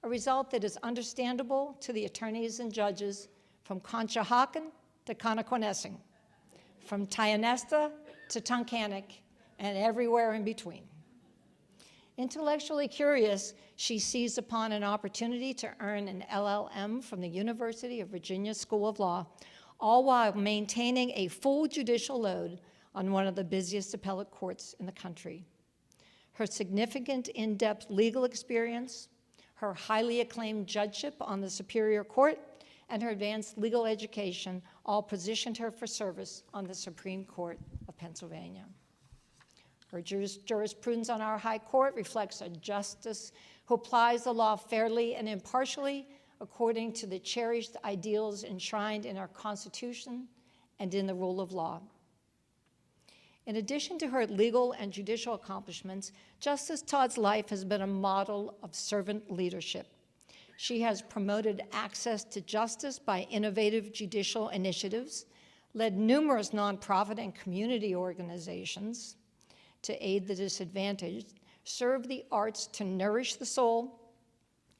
a result that is understandable to the attorneys and judges from Conshohocken to Connoquenessing, from Tionesta to Tunkhannock, and everywhere in between. Intellectually curious, she seized upon an opportunity to earn an LLM from the University of Virginia School of Law, all while maintaining a full judicial load on one of the busiest appellate courts in the country. Her significant in-depth legal experience, her highly acclaimed judgeship on the Superior Court, and her advanced legal education all positioned her for service on the Supreme Court of Pennsylvania. Her jurisprudence on our High Court reflects a justice who applies the law fairly and impartially according to the cherished ideals enshrined in our Constitution and in the rule of law. In addition to her legal and judicial accomplishments, Justice Todd's life has been a model of servant leadership. She has promoted access to justice by innovative judicial initiatives, led numerous nonprofit and community organizations to aid the disadvantaged, served the arts to nourish the soul,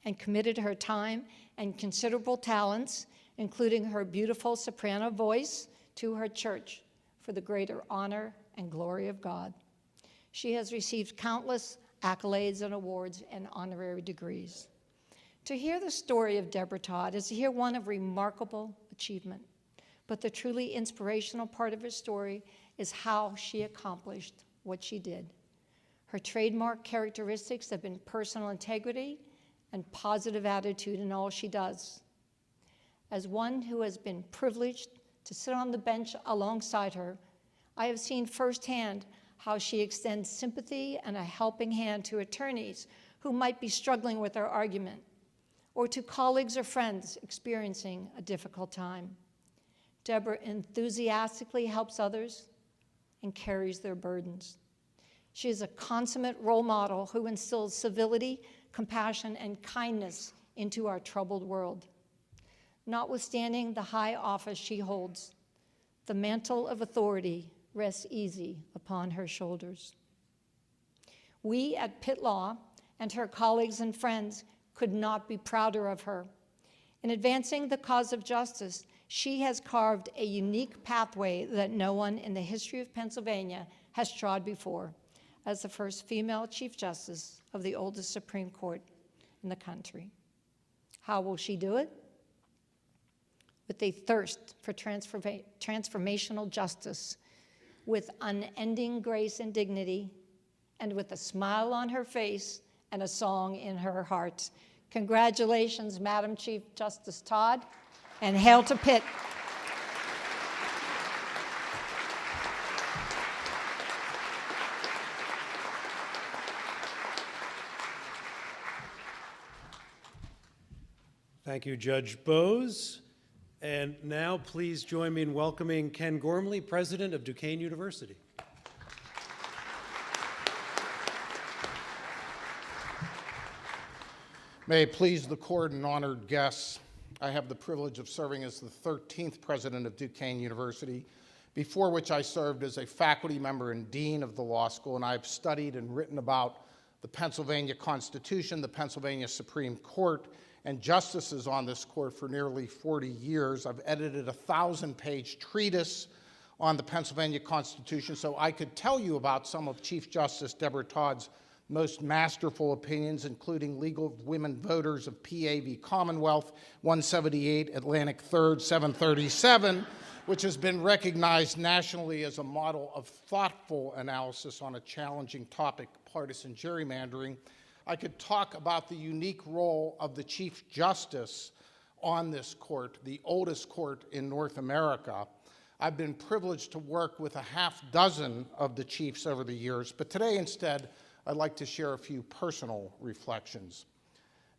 and committed her time and considerable talents, including her beautiful soprano voice, to her church for the greater honor and glory of God. She has received countless accolades and awards and honorary degrees. To hear the story of Debra Todd is to hear one of remarkable achievement, but the truly inspirational part of her story is how she accomplished what she did. Her trademark characteristics have been personal integrity and positive attitude in all she does. As one who has been privileged to sit on the bench alongside her, I have seen firsthand how she extends sympathy and a helping hand to attorneys who might be struggling with their argument, or to colleagues or friends experiencing a difficult time. Debra enthusiastically helps others and carries their burdens. She is a consummate role model who instills civility, compassion, and kindness into our troubled world. Notwithstanding the high office she holds, the mantle of authority rests easy upon her shoulders. We at Pitt Law and her colleagues and friends could not be prouder of her. In advancing the cause of justice, she has carved a unique pathway that no one in the history of Pennsylvania has trod before, as the first female Chief Justice of the oldest Supreme Court in the country. How will she do it? With a thirst for transformational justice, with unending grace and dignity, and with a smile on her face and a song in her heart. Congratulations, Madam Chief Justice Todd, and hail to Pitt. Thank you, Judge Bowes. And now please join me in welcoming Ken Gormley, President of Duquesne University. May it please the court and honored guests, I have the privilege of serving as the 13th president of Duquesne University, before which I served as a faculty member and dean of the law school, and I've studied and written about the Pennsylvania Constitution, the Pennsylvania Supreme Court, and justices on this court for nearly 40 years. I've edited a 1,000-page treatise on the Pennsylvania Constitution, so I could tell you about some of Chief Justice Debra Todd's most masterful opinions, including League of Women Voters of PA v. Commonwealth, 178 Atlantic 3rd, 737, which has been recognized nationally as a model of thoughtful analysis on a challenging topic, partisan gerrymandering. I could talk about the unique role of the Chief Justice on this court, the oldest court in North America. I've been privileged to work with a half dozen of the chiefs over the years, but today instead, I'd like to share a few personal reflections.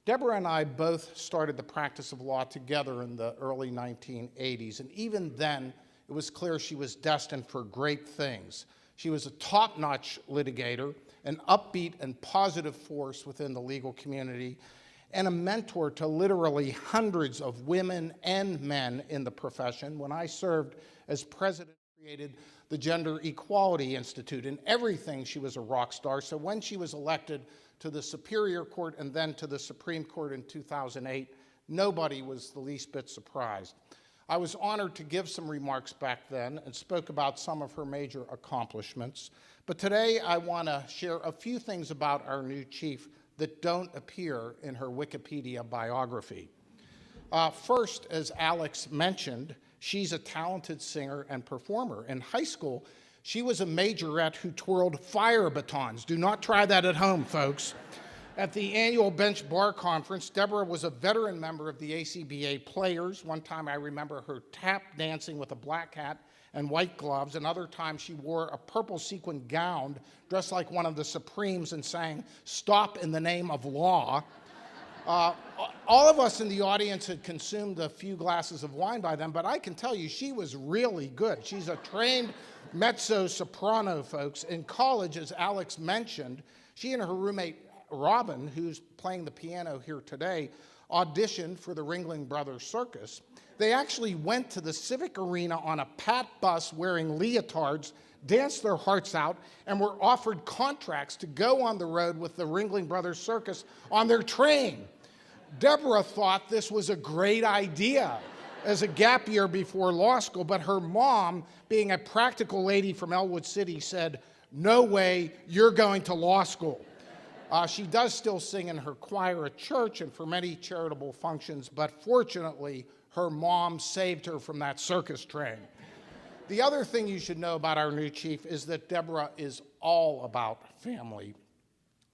Debra and I both started the practice of law together in the early 1980s, and even then, it was clear she was destined for great things. She was a top-notch litigator, an upbeat and positive force within the legal community, and a mentor to literally hundreds of women and men in the profession. When I served as president, created the Gender Equality Institute. In everything, she was a rock star. So when she was elected to the Superior Court and then to the Supreme Court in 2008, nobody was the least bit surprised. I was honored to give some remarks back then and spoke about some of her major accomplishments. But today, I want to share a few things about our new chief that don't appear in her Wikipedia biography. First, as Alex mentioned, she's a talented singer and performer. In high school, she was a majorette who twirled fire batons. Do not try that at home, folks. At the annual Bench Bar Conference, Debra was a veteran member of the ACBA Players. One time I remember her tap dancing with a black hat and white gloves. Another time she wore a purple sequin gown, dressed like one of the Supremes, and sang, "Stop in the Name of Law." All of us in the audience had consumed a few glasses of wine by then, but I can tell you she was really good. She's a trained mezzo-soprano, folks. In college, as Alex mentioned, she and her roommate Robin, who's playing the piano here today, auditioned for the Ringling Brothers Circus. They actually went to the Civic Arena on a pat bus wearing leotards, danced their hearts out, and were offered contracts to go on the road with the Ringling Brothers Circus on their train. Debra thought this was a great idea as a gap year before law school, but her mom, being a practical lady from Elwood City, said, "No way, you're going to law school." She does still sing in her choir at church and for many charitable functions, but fortunately, her mom saved her from that circus train. The other thing you should know about our new chief is that Debra is all about family.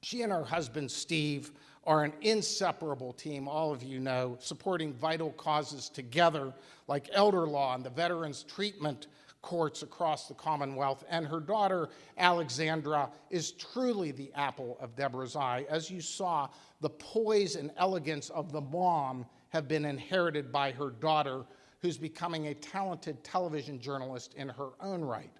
She and her husband, Steve, are an inseparable team, all of you know, supporting vital causes together, like elder law and the veterans treatment courts across the Commonwealth. And her daughter, Alexandra, is truly the apple of Debra's eye. As you saw, the poise and elegance of the mom have been inherited by her daughter, who's becoming a talented television journalist in her own right.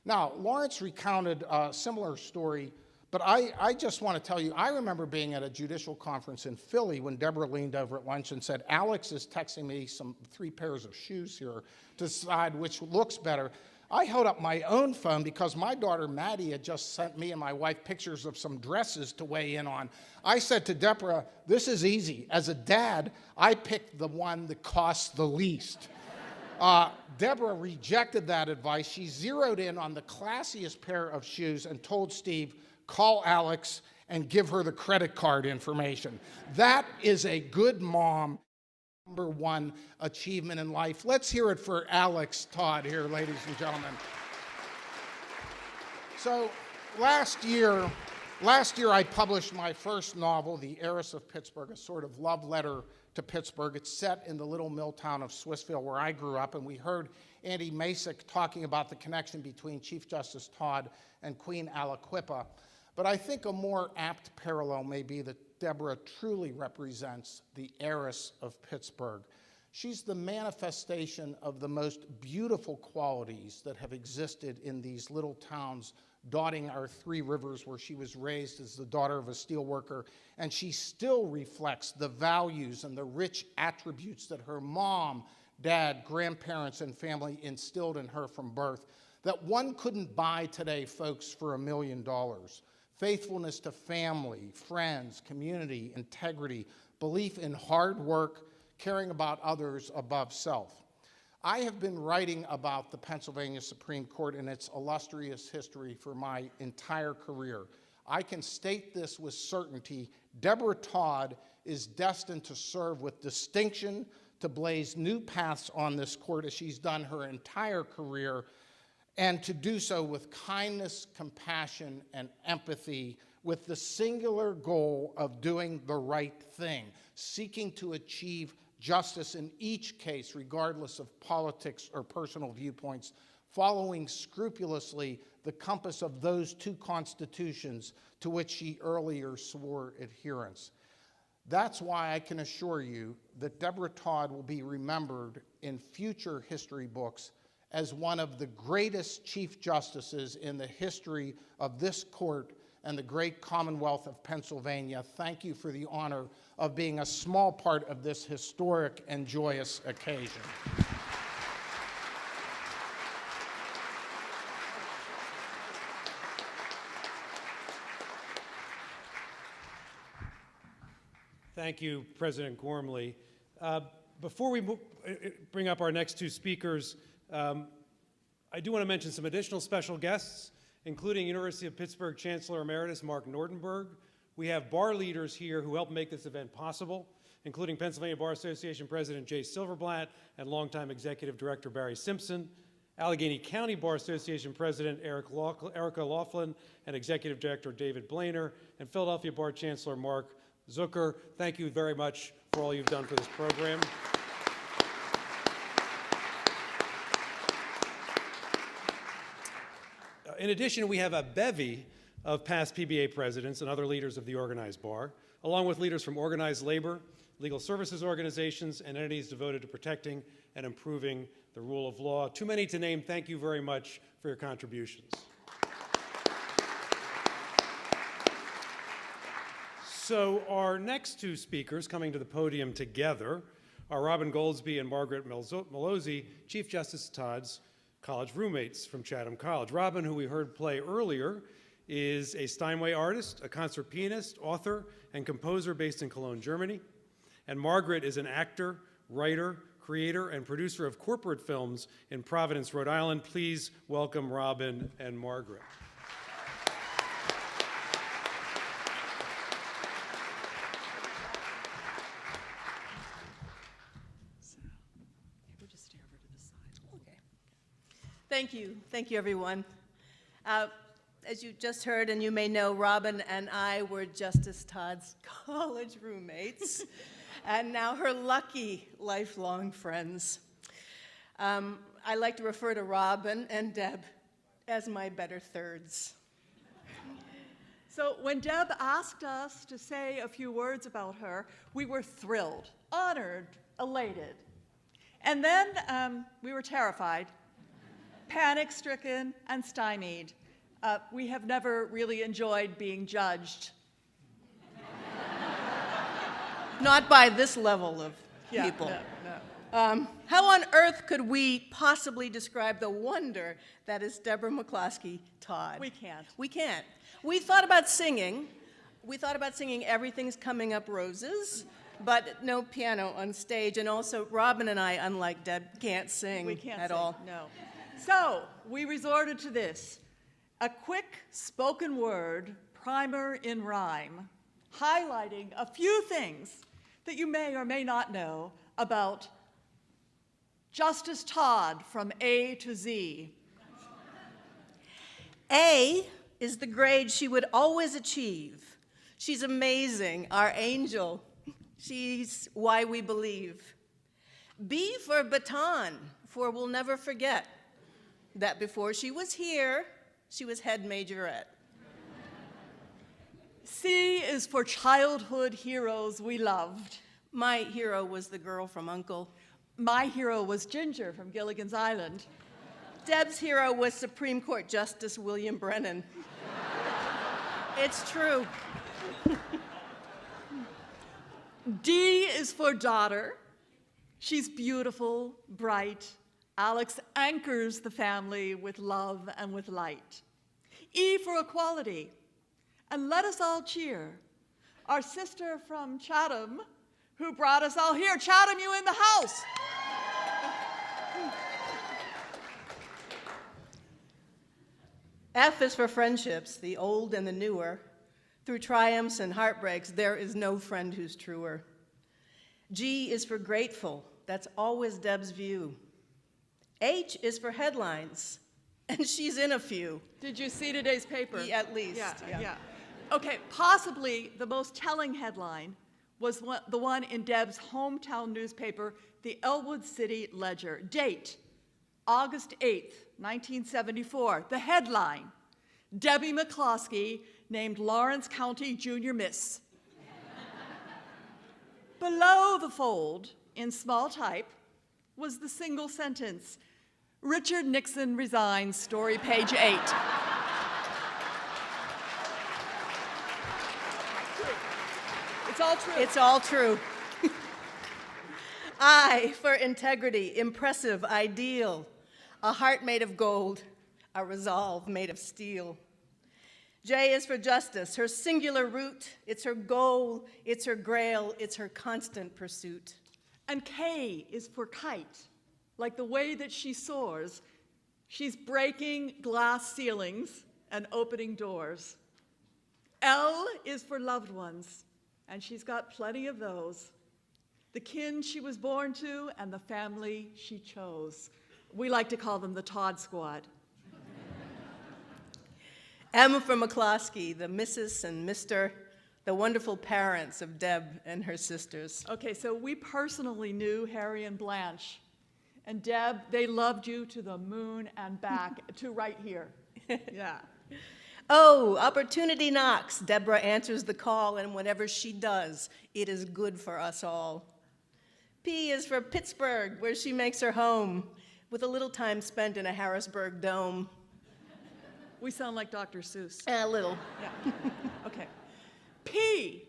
Now, Lawrence recounted a similar story, but I just want to tell you, I remember being at a judicial conference in Philly when Debra leaned over at lunch and said, "Alex is texting me 3 pairs of shoes here to decide which looks better." I held up my own phone because my daughter Maddie had just sent me and my wife pictures of some dresses to weigh in on. I said to Debra, "This is easy. As a dad, I picked the one that costs the least." Debra rejected that advice. She zeroed in on the classiest pair of shoes and told Steve, "Call Alex and give her the credit card information." That is a good mom. #1 achievement in life. Let's hear it for Alex Todd here, ladies and gentlemen. So last year I published my first novel, The Heiress of Pittsburgh, a sort of love letter to Pittsburgh. It's set in the little mill town of Swissville, where I grew up, and we heard Andy Masick talking about the connection between Chief Justice Todd and Queen Aliquippa. But I think a more apt parallel may be that Debra truly represents the heiress of Pittsburgh. She's the manifestation of the most beautiful qualities that have existed in these little towns dotting our 3 rivers, where she was raised as the daughter of a steelworker, and she still reflects the values and the rich attributes that her mom, dad, grandparents, and family instilled in her from birth that one couldn't buy today, folks, for $1 million. Faithfulness to family, friends, community, integrity, belief in hard work, caring about others above self. I have been writing about the Pennsylvania Supreme Court and its illustrious history for my entire career. I can state this with certainty: Debra Todd is destined to serve with distinction, to blaze new paths on this court as she's done her entire career, and to do so with kindness, compassion, and empathy, with the singular goal of doing the right thing, seeking to achieve justice in each case, regardless of politics or personal viewpoints, following scrupulously the compass of those 2 constitutions to which she earlier swore adherence. That's why I can assure you that Debra Todd will be remembered in future history books as one of the greatest Chief Justices in the history of this court and the great Commonwealth of Pennsylvania. Thank you for the honor of being a small part of this historic and joyous occasion. Thank you, President Gormley. Before we bring up our next 2 speakers, I do want to mention some additional special guests, including University of Pittsburgh Chancellor Emeritus Mark Nordenberg. We have bar leaders here who helped make this event possible, including Pennsylvania Bar Association President Jay Silverblatt and longtime Executive Director Barry Simpson, Allegheny County Bar Association President Erica Laughlin and Executive Director David Blainer, and Philadelphia Bar Chancellor Mark Zucker. Thank you very much for all you've done for this program. In addition, we have a bevy of past PBA presidents and other leaders of the organized bar, along with leaders from organized labor, legal services organizations, and entities devoted to protecting and improving the rule of law. Too many to name. Thank you very much for your contributions. So our next two speakers coming to the podium together are Robin Goldsby and Margaret Malozzi, Chief Justice Todd's college roommates from Chatham College. Robin, who we heard play earlier, is a Steinway artist, a concert pianist, author, and composer based in Cologne, Germany. And Margaret is an actor, writer, creator, and producer of corporate films in Providence, Rhode Island. Please welcome Robin and Margaret. Thank you. Thank you, everyone. As you just heard, and you may know, Robin and I were Justice Todd's college roommates, and now her lucky lifelong friends. I like to refer to Robin and Deb as my better thirds. So when Deb asked us to say a few words about her, we were thrilled, honored, elated. And then we were terrified, panic-stricken, and stymied. We have never really enjoyed being judged. Not by this level of people. No. How on earth could we possibly describe the wonder that is Deborah McCloskey Todd? We can't. We can't. We thought about singing. We thought about singing Everything's Coming Up Roses, but no piano on stage. And also, Robin and I, unlike Deb, can't sing We can't at sing, all. no. So we resorted to this, a quick spoken word primer in rhyme, highlighting a few things that you may or may not know about Justice Todd from A to Z. A is the grade she would always achieve. She's amazing, our angel. She's why we believe. B for baton, for we'll never forget that before she was here, she was head majorette. C is for childhood heroes we loved. My hero was the girl from Uncle. My hero was Ginger from Gilligan's Island. Deb's hero was Supreme Court Justice William Brennan. It's true. D is for daughter. She's beautiful, bright. Alex anchors the family with love and with light. E for equality. And let us all cheer. Our sister from Chatham, who brought us all here. Chatham, you in the house. F is for friendships, the old and the newer. Through triumphs and heartbreaks, there is no friend who's truer. G is for grateful. That's always Deb's view. H is for headlines, and she's in a few. Did you see today's paper? Yeah, at least. Yeah. Okay, possibly the most telling headline was the one in Deb's hometown newspaper, the Elwood City Ledger. Date, August 8th, 1974. The headline, Debbie McCloskey named Lawrence County Junior Miss. Below the fold, in small type, was the single sentence, Richard Nixon resigns, story page 8. It's all true. It's all true. I for integrity, impressive, ideal, a heart made of gold, a resolve made of steel. J is for justice, her singular root, it's her goal, it's her grail, it's her constant pursuit. And K is for kite, like the way that she soars. She's breaking glass ceilings and opening doors. L is for loved ones, and she's got plenty of those. The kin she was born to and the family she chose. We like to call them the Todd Squad. M for McCloskey, the Mrs. and Mr., the wonderful parents of Deb and her sisters. Okay, so we personally knew Harry and Blanche. And Deb, they loved you to the moon and back, to right here. Yeah. Oh, opportunity knocks. Deborah answers the call, and whatever she does, it is good for us all. P is for Pittsburgh, where she makes her home, with a little time spent in a Harrisburg dome. We sound like Dr. Seuss. A little. Yeah. Okay. P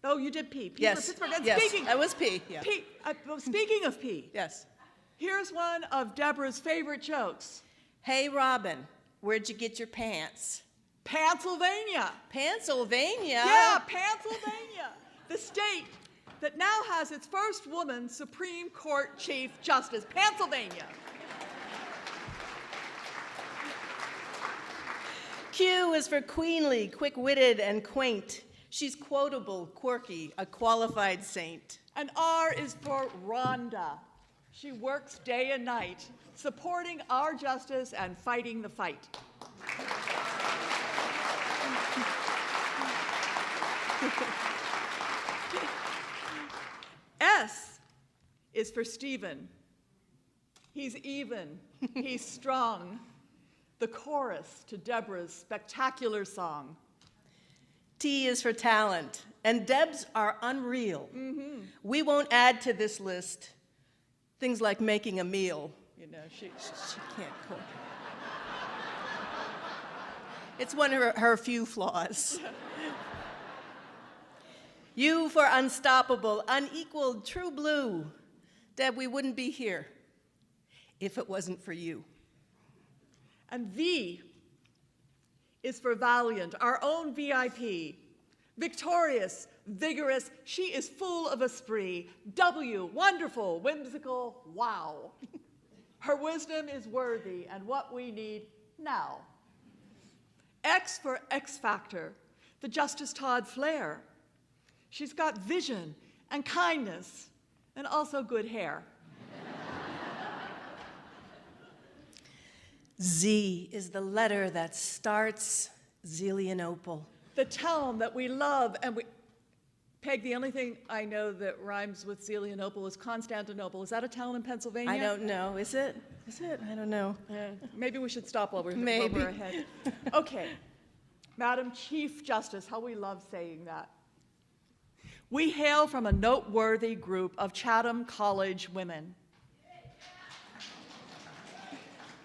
Oh, you did P. P Yes. for Pittsburgh. And Yes, speaking, that was P, yeah. P, well, speaking of P, Yes. here's one of Deborah's favorite jokes. Hey, Robin, where'd you get your pants? Pennsylvania. Pennsylvania? Yeah, Pennsylvania. The state that now has its first woman Supreme Court Chief Justice. Pennsylvania. Q is for queenly, quick-witted, and quaint. She's quotable, quirky, a qualified saint. And R is for Rhonda. She works day and night, supporting our justice and fighting the fight. S is for Stephen. He's even, he's strong. The chorus to Deborah's spectacular song. T is for talent, and Debs are unreal. We won't add to this list things like making a meal. You know, she can't cook. It's one of her few flaws. U for unstoppable, unequaled, true blue. Deb, we wouldn't be here if it wasn't for you. And V is for valiant, our own VIP. Victorious, vigorous, she is full of esprit. W, wonderful, whimsical, wow. Her wisdom is worthy and what we need now. X for X Factor, the Justice Todd flair. She's got vision and kindness and also good hair. Z is the letter that starts Zelianople. The town that we love and we... Peg, the only thing I know that rhymes with Zelianople is Constantinople. Is that a town in Pennsylvania? I don't know. Is it? Is it? I don't know. Maybe we should stop while we're Maybe. ahead. Okay. Madam Chief Justice, how we love saying that. We hail from a noteworthy group of Chatham College women.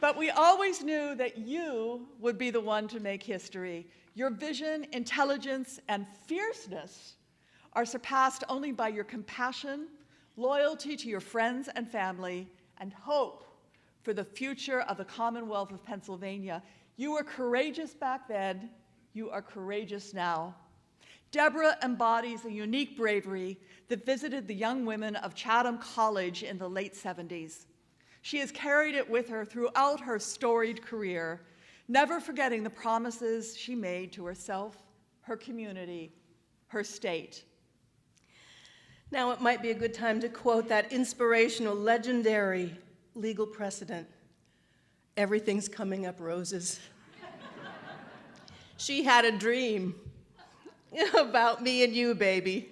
But we always knew that you would be the one to make history. Your vision, intelligence, and fierceness are surpassed only by your compassion, loyalty to your friends and family, and hope for the future of the Commonwealth of Pennsylvania. You were courageous back then. You are courageous now. Deborah embodies a unique bravery that visited the young women of Chatham College in the late 70s. She has carried it with her throughout her storied career, never forgetting the promises she made to herself, her community, her state. Now it might be a good time to quote that inspirational, legendary legal precedent. Everything's coming up roses. She had a dream about me and you, baby.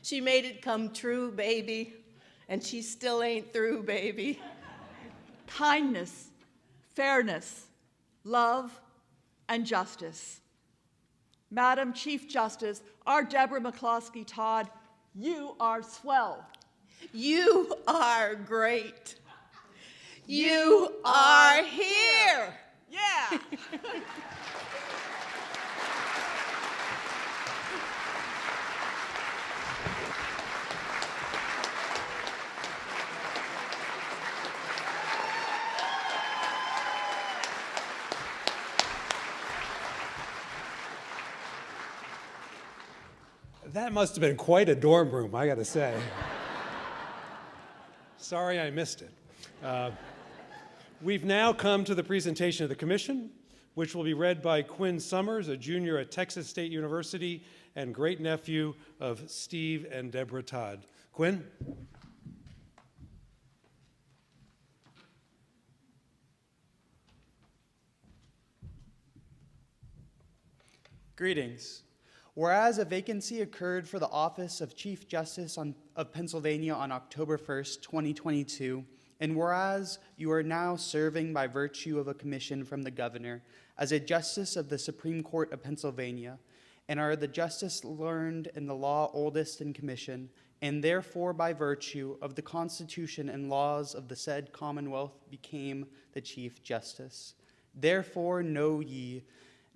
She made it come true, baby, and she still ain't through, baby. Kindness, fairness, love, and justice. Madam Chief Justice, our Deborah McCloskey Todd, you are swell. You are great. You are here. Yeah. That must have been quite a dorm room, I gotta say. Sorry I missed it. We've now come to the presentation of the commission, which will be read by Quinn Summers, a junior at Texas State University and great-nephew of Steve and Debra Todd. Quinn? Greetings. Whereas a vacancy occurred for the office of Chief Justice of Pennsylvania on October 1st, 2022, and whereas you are now serving by virtue of a commission from the governor as a justice of the Supreme Court of Pennsylvania, and are the justice learned in the law oldest in commission, and therefore by virtue of the Constitution and laws of the said Commonwealth became the Chief Justice. Therefore know ye,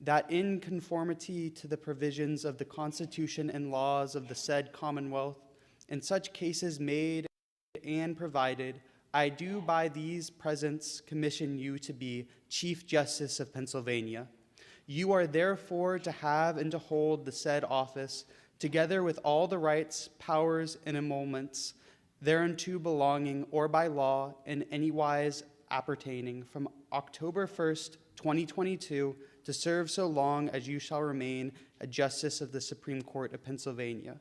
that in conformity to the provisions of the Constitution and laws of the said Commonwealth, in such cases made and provided, I do by these presents commission you to be Chief Justice of Pennsylvania. You are therefore to have and to hold the said office, together with all the rights, powers, and emoluments thereunto belonging, or by law in any wise appertaining, from October 1st, 2022, to serve so long as you shall remain a Justice of the Supreme Court of Pennsylvania.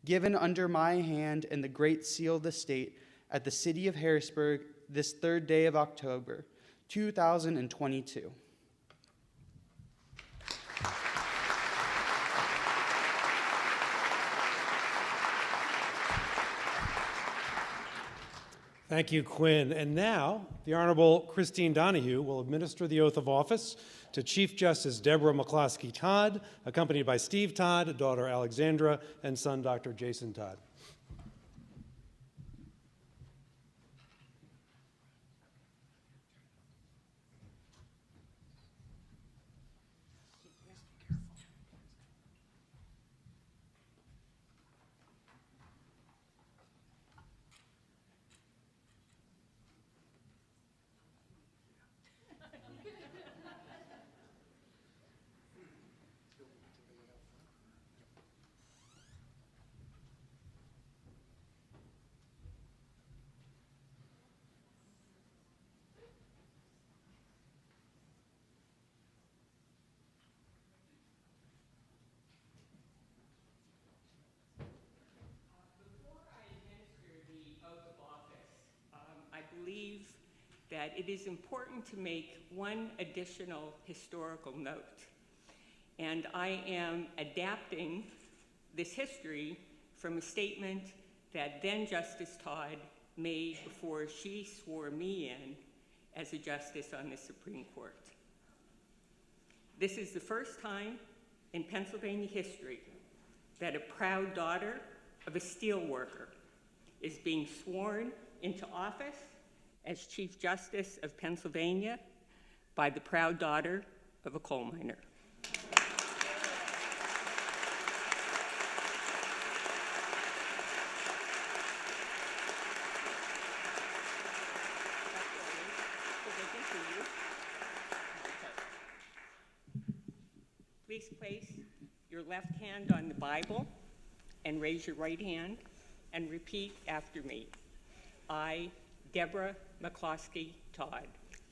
Given under my hand and the great seal of the state at the city of Harrisburg this 3rd day of October, 2022. Thank you, Quinn. And now, the Honorable Christine Donahue will administer the oath of office to Chief Justice Debra McCloskey Todd, accompanied by Steve Todd, daughter Alexandra, and son Dr. Jason Todd. That it is important to make one additional historical note. And I am adapting this history from a statement that then Justice Todd made before she swore me in as a justice on the Supreme Court. This is the first time in Pennsylvania history that a proud daughter of a steel worker is being sworn into office as Chief Justice of Pennsylvania by the proud daughter of a coal miner. Please place your left hand on the Bible and raise your right hand and repeat after me. I, Debra McCloskey Todd.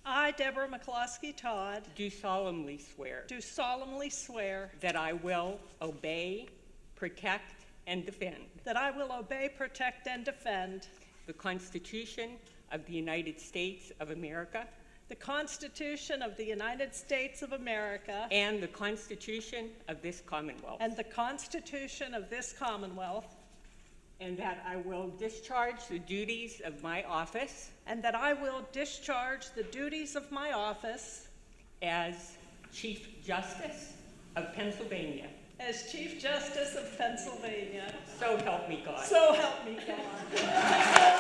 I, Debra McCloskey Todd, Do solemnly swear. do solemnly swear That I will obey, protect, and defend. that I will obey, protect, and defend The Constitution of the United States of America. the Constitution of the United States of America And the Constitution of this Commonwealth. and the Constitution of this Commonwealth, And that I will discharge the duties of my office and that I will discharge the duties of my office as Chief Justice of Pennsylvania. as Chief Justice of Pennsylvania. So help me God. So help me God.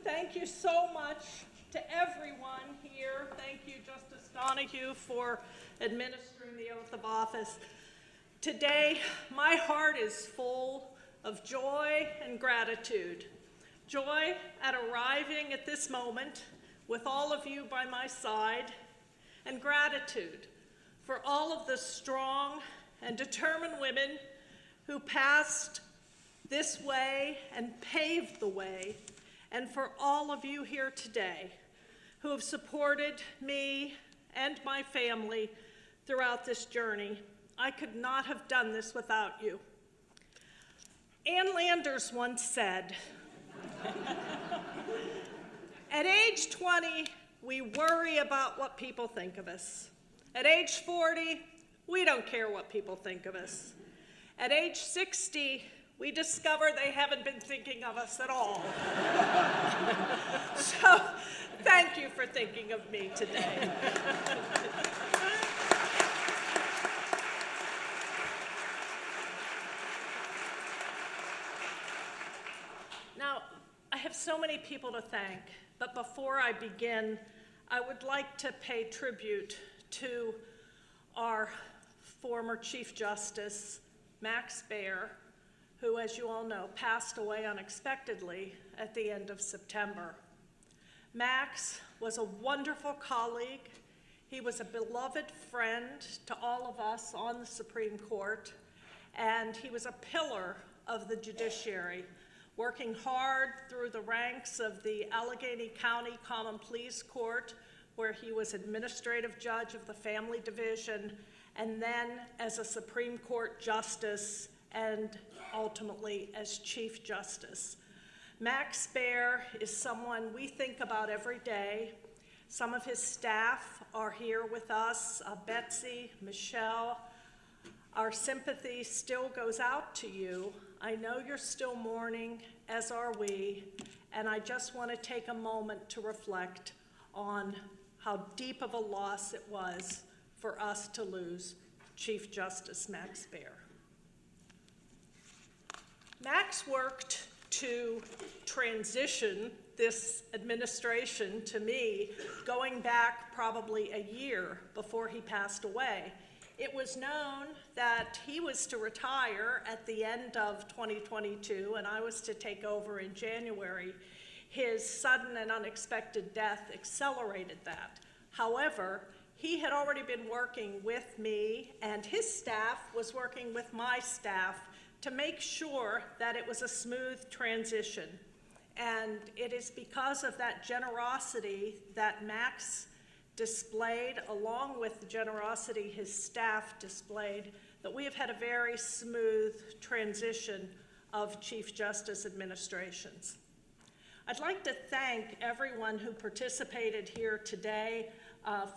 Thank you so much to everyone here. Thank you, Justice Donahue, for administering the oath of office. Today, my heart is full of joy and gratitude. Joy at arriving at this moment with all of you by my side, and gratitude for all of the strong and determined women who passed this way and paved the way, and for all of you here today who have supported me and my family throughout this journey. I could not have done this without you. Ann Landers once said, at age 20, we worry about what people think of us. At age 40, we don't care what people think of us. At age 60, we discover they haven't been thinking of us at all. So, thank you for thinking of me today. Now, I have so many people to thank, but before I begin, I would like to pay tribute to our former Chief Justice, Max Baer, who, as you all know, passed away unexpectedly at the end of September. Max was a wonderful colleague. He was a beloved friend to all of us on the Supreme Court, and he was a pillar of the judiciary, working hard through the ranks of the Allegheny County Common Pleas Court, where he was administrative judge of the Family Division, and then as a Supreme Court justice, and ultimately as Chief Justice. Max Baer is someone we think about every day. Some of his staff are here with us, Betsy, Michelle. Our sympathy still goes out to you. I know you're still mourning, as are we, and I just want to take a moment to reflect on how deep of a loss it was for us to lose Chief Justice Max Baer. Max worked to transition this administration to me, going back probably a year before he passed away. It was known that he was to retire at the end of 2022, and I was to take over in January. His sudden and unexpected death accelerated that. However, he had already been working with me, and his staff was working with my staff to make sure that it was a smooth transition. And it is because of that generosity that Max displayed, along with the generosity his staff displayed, that we have had a very smooth transition of Chief Justice administrations. I'd like to thank everyone who participated here today.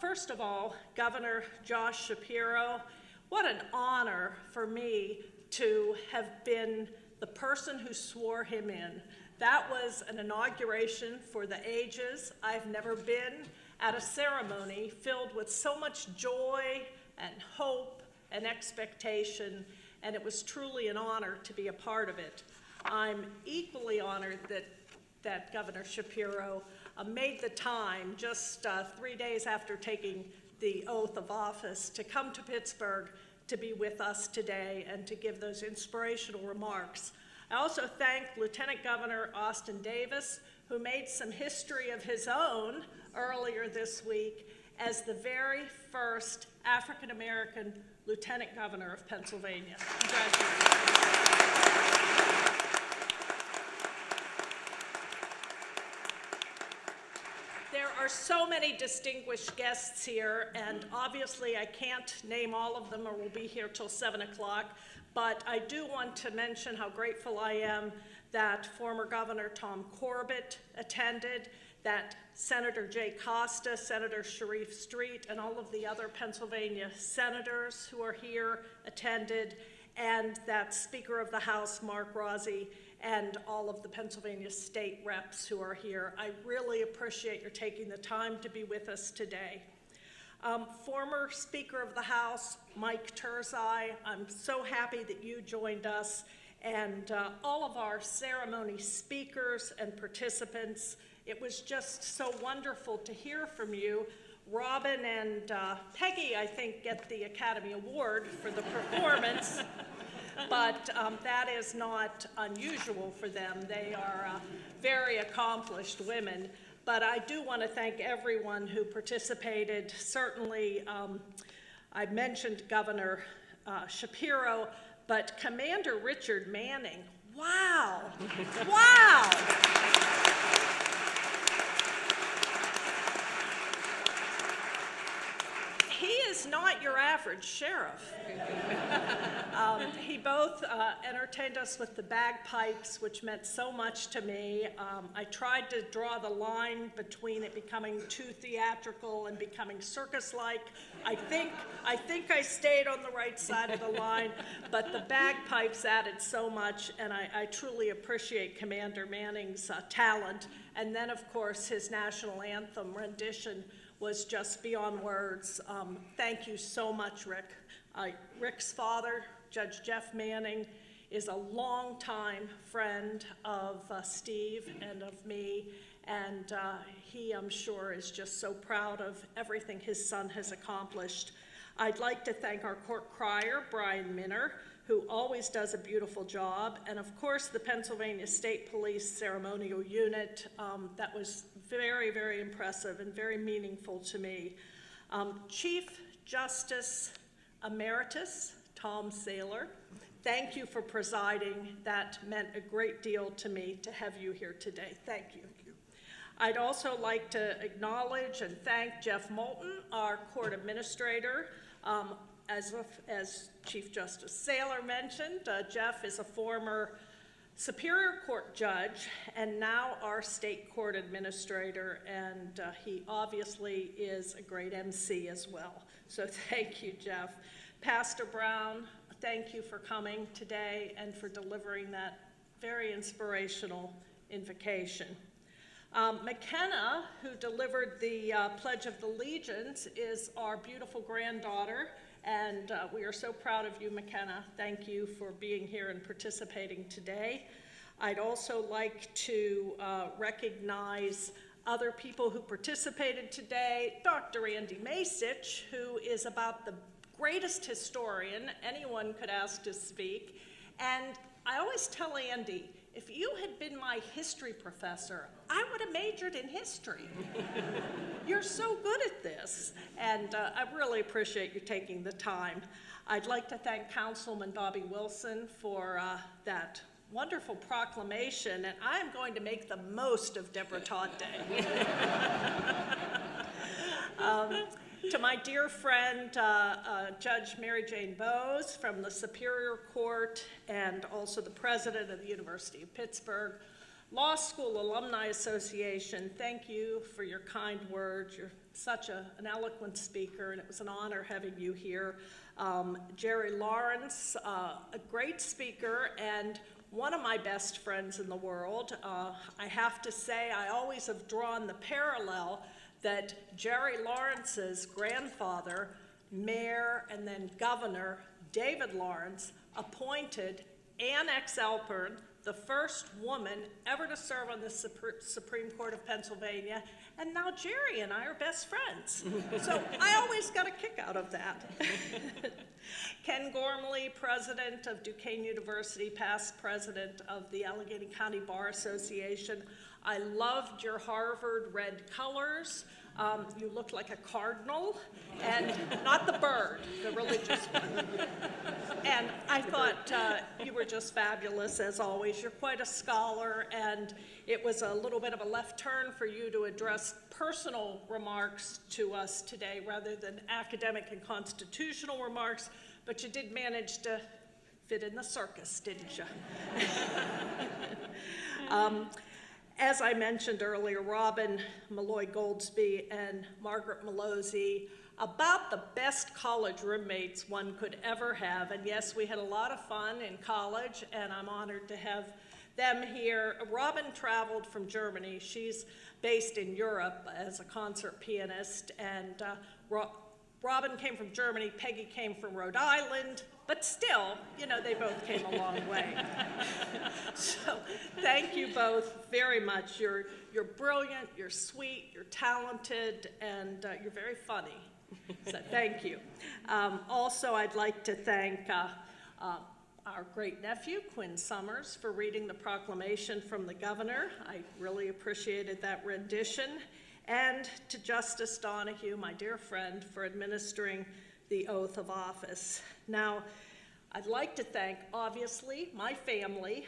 First of all, Governor Josh Shapiro. What an honor for me to have been the person who swore him in. That was an inauguration for the ages. I've never been at a ceremony filled with so much joy and hope and expectation, and it was truly an honor to be a part of it. I'm equally honored that Governor Shapiro made the time just 3 days after taking the oath of office to come to Pittsburgh to be with us today and to give those inspirational remarks. I also thank Lieutenant Governor Austin Davis, who made some history of his own earlier this week as the very first African-American Lieutenant Governor of Pennsylvania. Congratulations. There are so many distinguished guests here, and obviously I can't name all of them or we'll be here till 7 o'clock, but I do want to mention how grateful I am that former Governor Tom Corbett attended, that Senator Jay Costa, Senator Sharif Street, and all of the other Pennsylvania senators who are here attended, and that Speaker of the House, Mark Rossi, and all of the Pennsylvania state reps who are here. I really appreciate your taking the time to be with us today. Former Speaker of the House, Mike Turzai, I'm so happy that you joined us, and all of our ceremony speakers and participants. It was just so wonderful to hear from you. Robin and Peggy, I think, get the Academy Award for the performance. but that is not unusual for them. They are very accomplished women. But I do want to thank everyone who participated. Certainly, I mentioned Governor Shapiro, but Commander Richard Manning, wow, wow. He is not your average sheriff. He both entertained us with the bagpipes, which meant so much to me. I tried to draw the line between it becoming too theatrical and becoming circus-like. I think I stayed on the right side of the line, but the bagpipes added so much, and I truly appreciate Commander Manning's talent. And then, of course, his national anthem rendition was just beyond words. Thank you so much, Rick. Rick's father, Judge Jeff Manning, is a longtime friend of Steve and of me, and he, I'm sure, is just so proud of everything his son has accomplished. I'd like to thank our court crier, Brian Minner, who always does a beautiful job, and of course the Pennsylvania State Police Ceremonial Unit. That was very, very impressive and very meaningful to me. Chief Justice Emeritus Tom Saylor, thank you for presiding. That meant a great deal to me to have you here today. Thank you. I'd also like to acknowledge and thank Jeff Moulton, our court administrator. As Chief Justice Saylor mentioned, Jeff is a former Superior Court judge and now our state court administrator, and he obviously is a great MC as well. So thank you, Jeff. Pastor Brown, thank you for coming today and for delivering that very inspirational invocation. McKenna, who delivered the Pledge of Allegiance, is our beautiful granddaughter, and we are so proud of you, McKenna. Thank you for being here and participating today. I'd also like to recognize other people who participated today. Dr. Andy Masich, who is about the greatest historian anyone could ask to speak. And I always tell Andy, if you had been my history professor, I would have majored in history. You're so good at this, and I really appreciate you taking the time. I'd like to thank Councilman Bobby Wilson for that wonderful proclamation, and I'm going to make the most of Debra Todd Day. To my dear friend, Judge Mary Jane Bowes from the Superior Court, and also the president of the University of Pittsburgh, Law School Alumni Association, thank you for your kind words. You're such an eloquent speaker, and it was an honor having you here. Jerry Lawrence, a great speaker, and one of my best friends in the world. I have to say, I always have drawn the parallel that Jerry Lawrence's grandfather, Mayor and then Governor David Lawrence, appointed Ann X. Alpern, the first woman ever to serve on the Supreme Court of Pennsylvania, and now Jerry and I are best friends. So I always got a kick out of that. Ken Gormley, president of Duquesne University, past president of the Allegheny County Bar Association. I loved your Harvard red colors. You looked like a cardinal, and not the bird, the religious one. And I thought you were just fabulous, as always. You're quite a scholar, and it was a little bit of a left turn for you to address personal remarks to us today rather than academic and constitutional remarks, but you did manage to fit in the circus, didn't you? As I mentioned earlier, Robin Malloy Goldsby and Margaret Malozzi, about the best college roommates one could ever have. And yes, we had a lot of fun in college, and I'm honored to have them here. Robin traveled from Germany. She's based in Europe as a concert pianist, and Robin came from Germany, Peggy came from Rhode Island, but still, you know, they both came a long way. So thank you both very much. You're brilliant, you're sweet, you're talented, and you're very funny. So thank you. Also, I'd like to thank our great nephew, Quinn Summers, for reading the proclamation from the governor. I really appreciated that rendition. And to Justice Donahue, my dear friend, for administering the oath of office. Now, I'd like to thank, obviously, my family,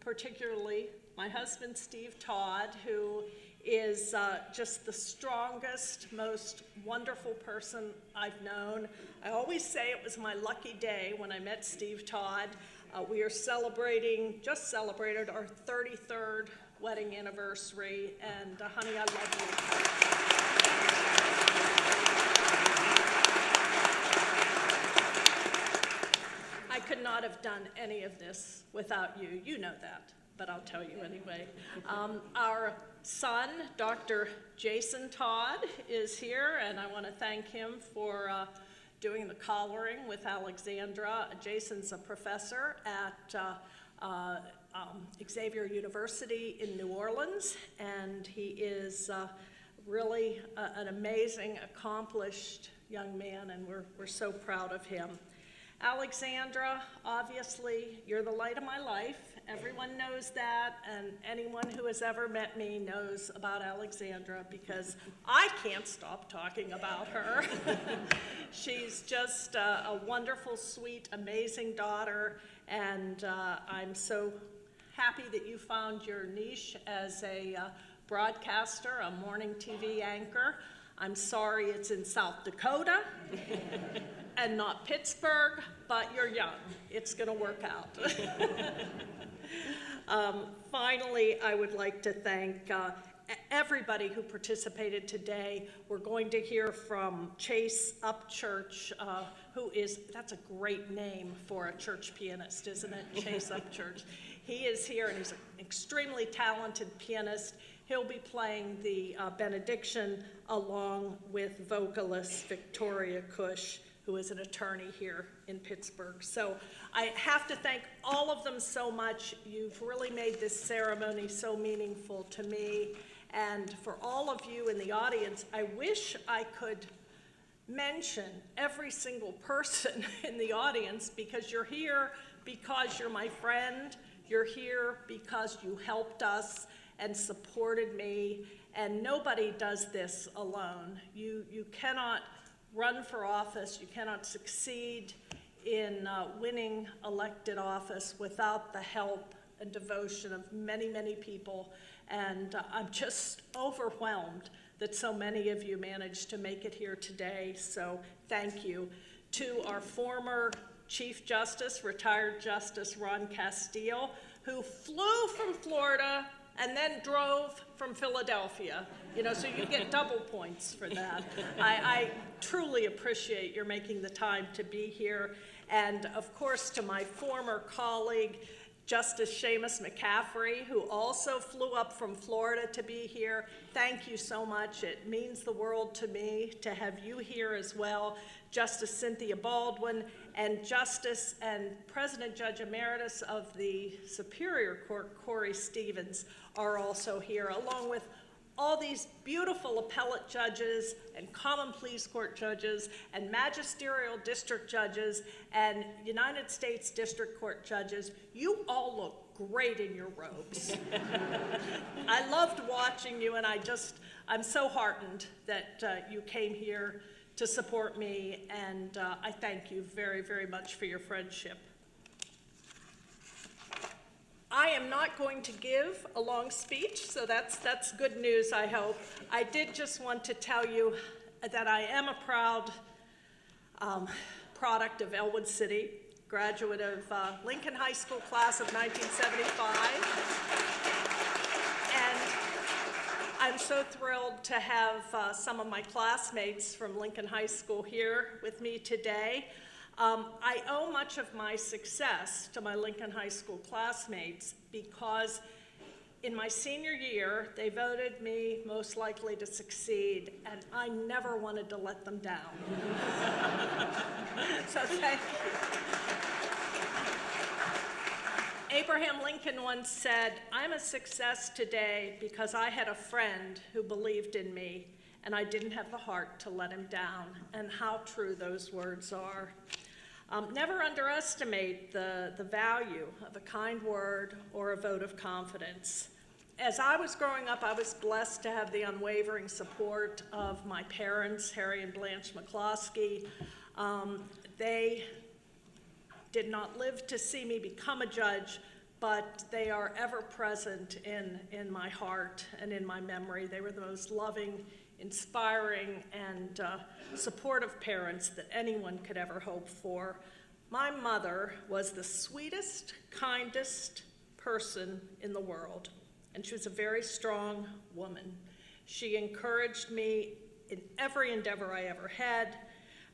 particularly my husband, Steve Todd, who is just the strongest, most wonderful person I've known. I always say it was my lucky day when I met Steve Todd. We are just celebrated our 33rd wedding anniversary, and honey, I love you. I could not have done any of this without you. You know that, but I'll tell you anyway. Our son, Dr. Jason Todd, is here, and I want to thank him for doing the collaring with Alexandra. Jason's a professor at Xavier University in New Orleans, and he is really an amazing, accomplished young man, and we're so proud of him. Alexandra, obviously, you're the light of my life. Everyone knows that, and anyone who has ever met me knows about Alexandra because I can't stop talking about her. She's just a wonderful, sweet, amazing daughter, and I'm so happy that you found your niche as a broadcaster, a morning TV anchor. I'm sorry it's in South Dakota and not Pittsburgh, but you're young. It's going to work out. Finally, I would like to thank everybody who participated today. We're going to hear from Chase Upchurch, that's a great name for a church pianist, isn't it? Chase Upchurch. He is here, and he's an extremely talented pianist. He'll be playing the benediction along with vocalist Victoria Cush, who is an attorney here in Pittsburgh. So I have to thank all of them so much. You've really made this ceremony so meaningful to me. And for all of you in the audience, I wish I could mention every single person in the audience, because you're here because you're my friend. You're here because you helped us and supported me. And nobody does this alone. You cannot run for office, you cannot succeed in winning elected office without the help and devotion of many, many people. And I'm just overwhelmed that so many of you managed to make it here today. So thank you. To our former Chief Justice, retired Justice Ron Castile, who flew from Florida and then drove from Philadelphia. You know, so you get double points for that. I truly appreciate your making the time to be here. And of course, to my former colleague, Justice Seamus McCaffrey, who also flew up from Florida to be here. Thank you so much. It means the world to me to have you here as well. Justice Cynthia Baldwin and Justice and President Judge Emeritus of the Superior Court, Corey Stevens, are also here, along with all these beautiful appellate judges and common pleas court judges and magisterial district judges and United States District Court judges. You all look great in your robes. I loved watching you, and I'm so heartened that you came here to support me, and I thank you very, very much for your friendship. I am not going to give a long speech, so that's good news, I hope. I did just want to tell you that I am a proud product of Elwood City, graduate of Lincoln High School class of 1975. And I'm so thrilled to have some of my classmates from Lincoln High School here with me today. I owe much of my success to my Lincoln High School classmates because in my senior year, they voted me most likely to succeed, and I never wanted to let them down. So thank you. Abraham Lincoln once said, "I'm a success today because I had a friend who believed in me, and I didn't have the heart to let him down." And how true those words are. Never underestimate the value of a kind word or a vote of confidence. As I was growing up, I was blessed to have the unwavering support of my parents, Harry and Blanche McCloskey. They did not live to see me become a judge, but they are ever present in my heart and in my memory. They were the most loving, inspiring, and supportive parents that anyone could ever hope for. My mother was the sweetest, kindest person in the world, and she was a very strong woman. She encouraged me in every endeavor I ever had.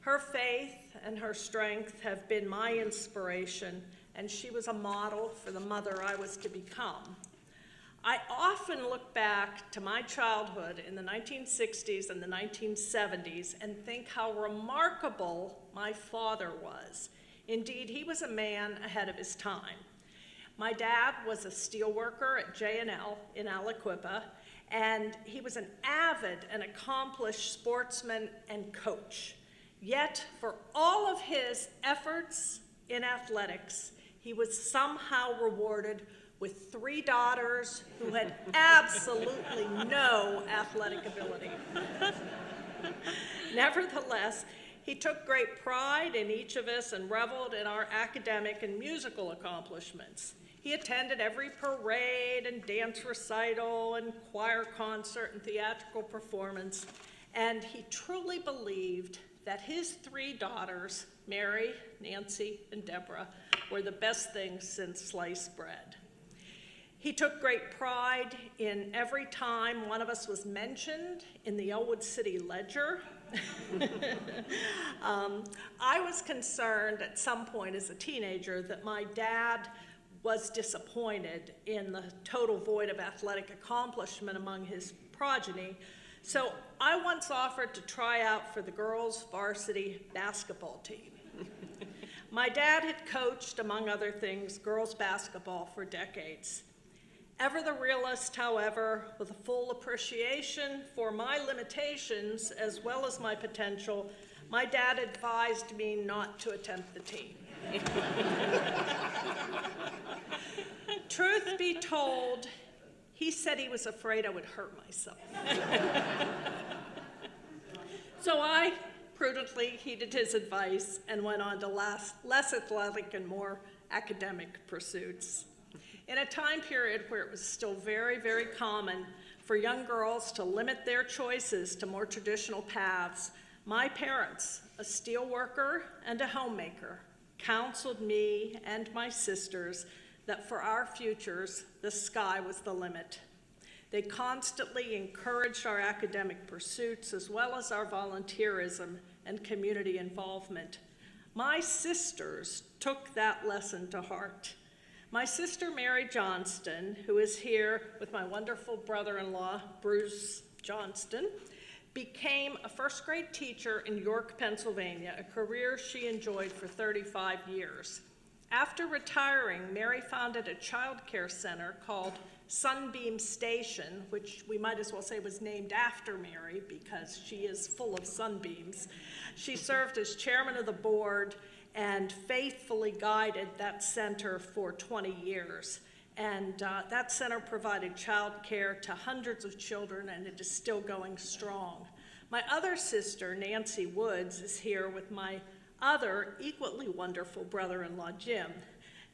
Her faith and her strength have been my inspiration, and she was a model for the mother I was to become. I often look back to my childhood in the 1960s and the 1970s and think how remarkable my father was. Indeed, he was a man ahead of his time. My dad was a steel worker at J&L in Aliquippa, and he was an avid and accomplished sportsman and coach. Yet, for all of his efforts in athletics, he was somehow rewarded with 3 daughters who had absolutely no athletic ability. Nevertheless, he took great pride in each of us and reveled in our academic and musical accomplishments. He attended every parade and dance recital and choir concert and theatrical performance, and he truly believed that his 3 daughters, Mary, Nancy, and Deborah, were the best things since sliced bread. He took great pride in every time one of us was mentioned in the Elwood City Ledger. I was concerned at some point as a teenager that my dad was disappointed in the total void of athletic accomplishment among his progeny. So I once offered to try out for the girls' varsity basketball team. My dad had coached, among other things, girls' basketball for decades. Ever the realist, however, with a full appreciation for my limitations as well as my potential, my dad advised me not to attempt the team. Truth be told, he said he was afraid I would hurt myself. So I prudently heeded his advice and went on to less athletic and more academic pursuits. In a time period where it was still very, very common for young girls to limit their choices to more traditional paths, my parents, a steel worker and a homemaker, counseled me and my sisters that for our futures, the sky was the limit. They constantly encouraged our academic pursuits as well as our volunteerism and community involvement. My sisters took that lesson to heart. My sister Mary Johnston, who is here with my wonderful brother-in-law, Bruce Johnston, became a first-grade teacher in York, Pennsylvania, a career she enjoyed for 35 years. After retiring, Mary founded a child care center called Sunbeam Station, which we might as well say was named after Mary because she is full of sunbeams. She served as chairman of the board and faithfully guided that center for 20 years. And that center provided child care to hundreds of children, and it is still going strong. My other sister, Nancy Woods, is here with my other equally wonderful brother-in-law, Jim.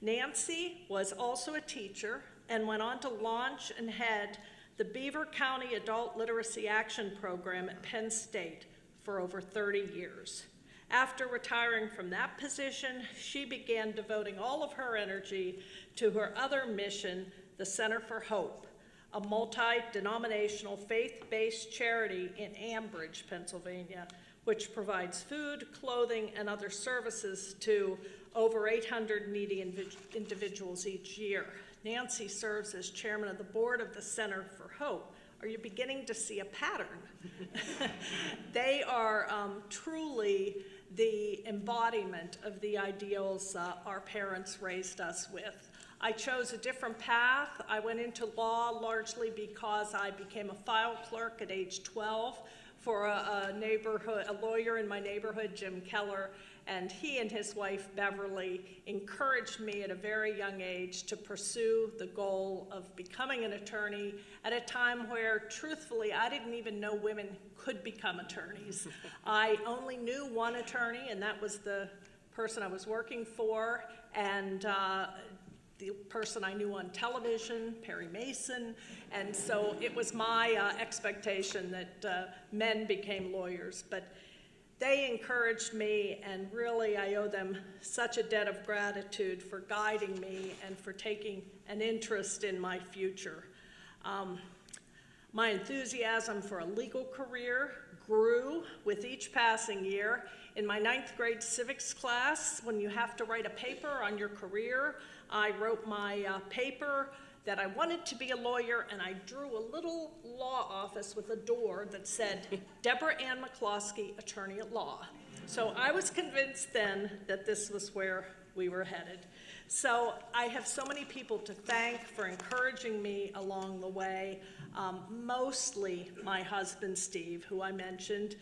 Nancy was also a teacher and went on to launch and head the Beaver County Adult Literacy Action Program at Penn State for over 30 years. After retiring from that position, she began devoting all of her energy to her other mission, the Center for Hope, a multi-denominational faith-based charity in Ambridge, Pennsylvania, which provides food, clothing, and other services to over 800 needy individuals each year. Nancy serves as chairman of the board of the Center for Hope. Are you beginning to see a pattern? They are truly the embodiment of the ideals our parents raised us with. I chose a different path. I went into law largely because I became a file clerk at age 12 for a a lawyer in my neighborhood, Jim Keller, and he and his wife, Beverly, encouraged me at a very young age to pursue the goal of becoming an attorney at a time where, truthfully, I didn't even know women could become attorneys. I only knew one attorney, and that was the person I was working for, and the person I knew on television, Perry Mason, and so it was my expectation that men became lawyers. But they encouraged me, and really I owe them such a debt of gratitude for guiding me and for taking an interest in my future. My enthusiasm for a legal career grew with each passing year. In my 9th grade civics class, when you have to write a paper on your career, I wrote my paper that I wanted to be a lawyer, and I drew a little law office with a door that said, Deborah Ann McCloskey, attorney at law. So I was convinced then that this was where we were headed. So I have so many people to thank for encouraging me along the way, mostly my husband, Steve, who I mentioned,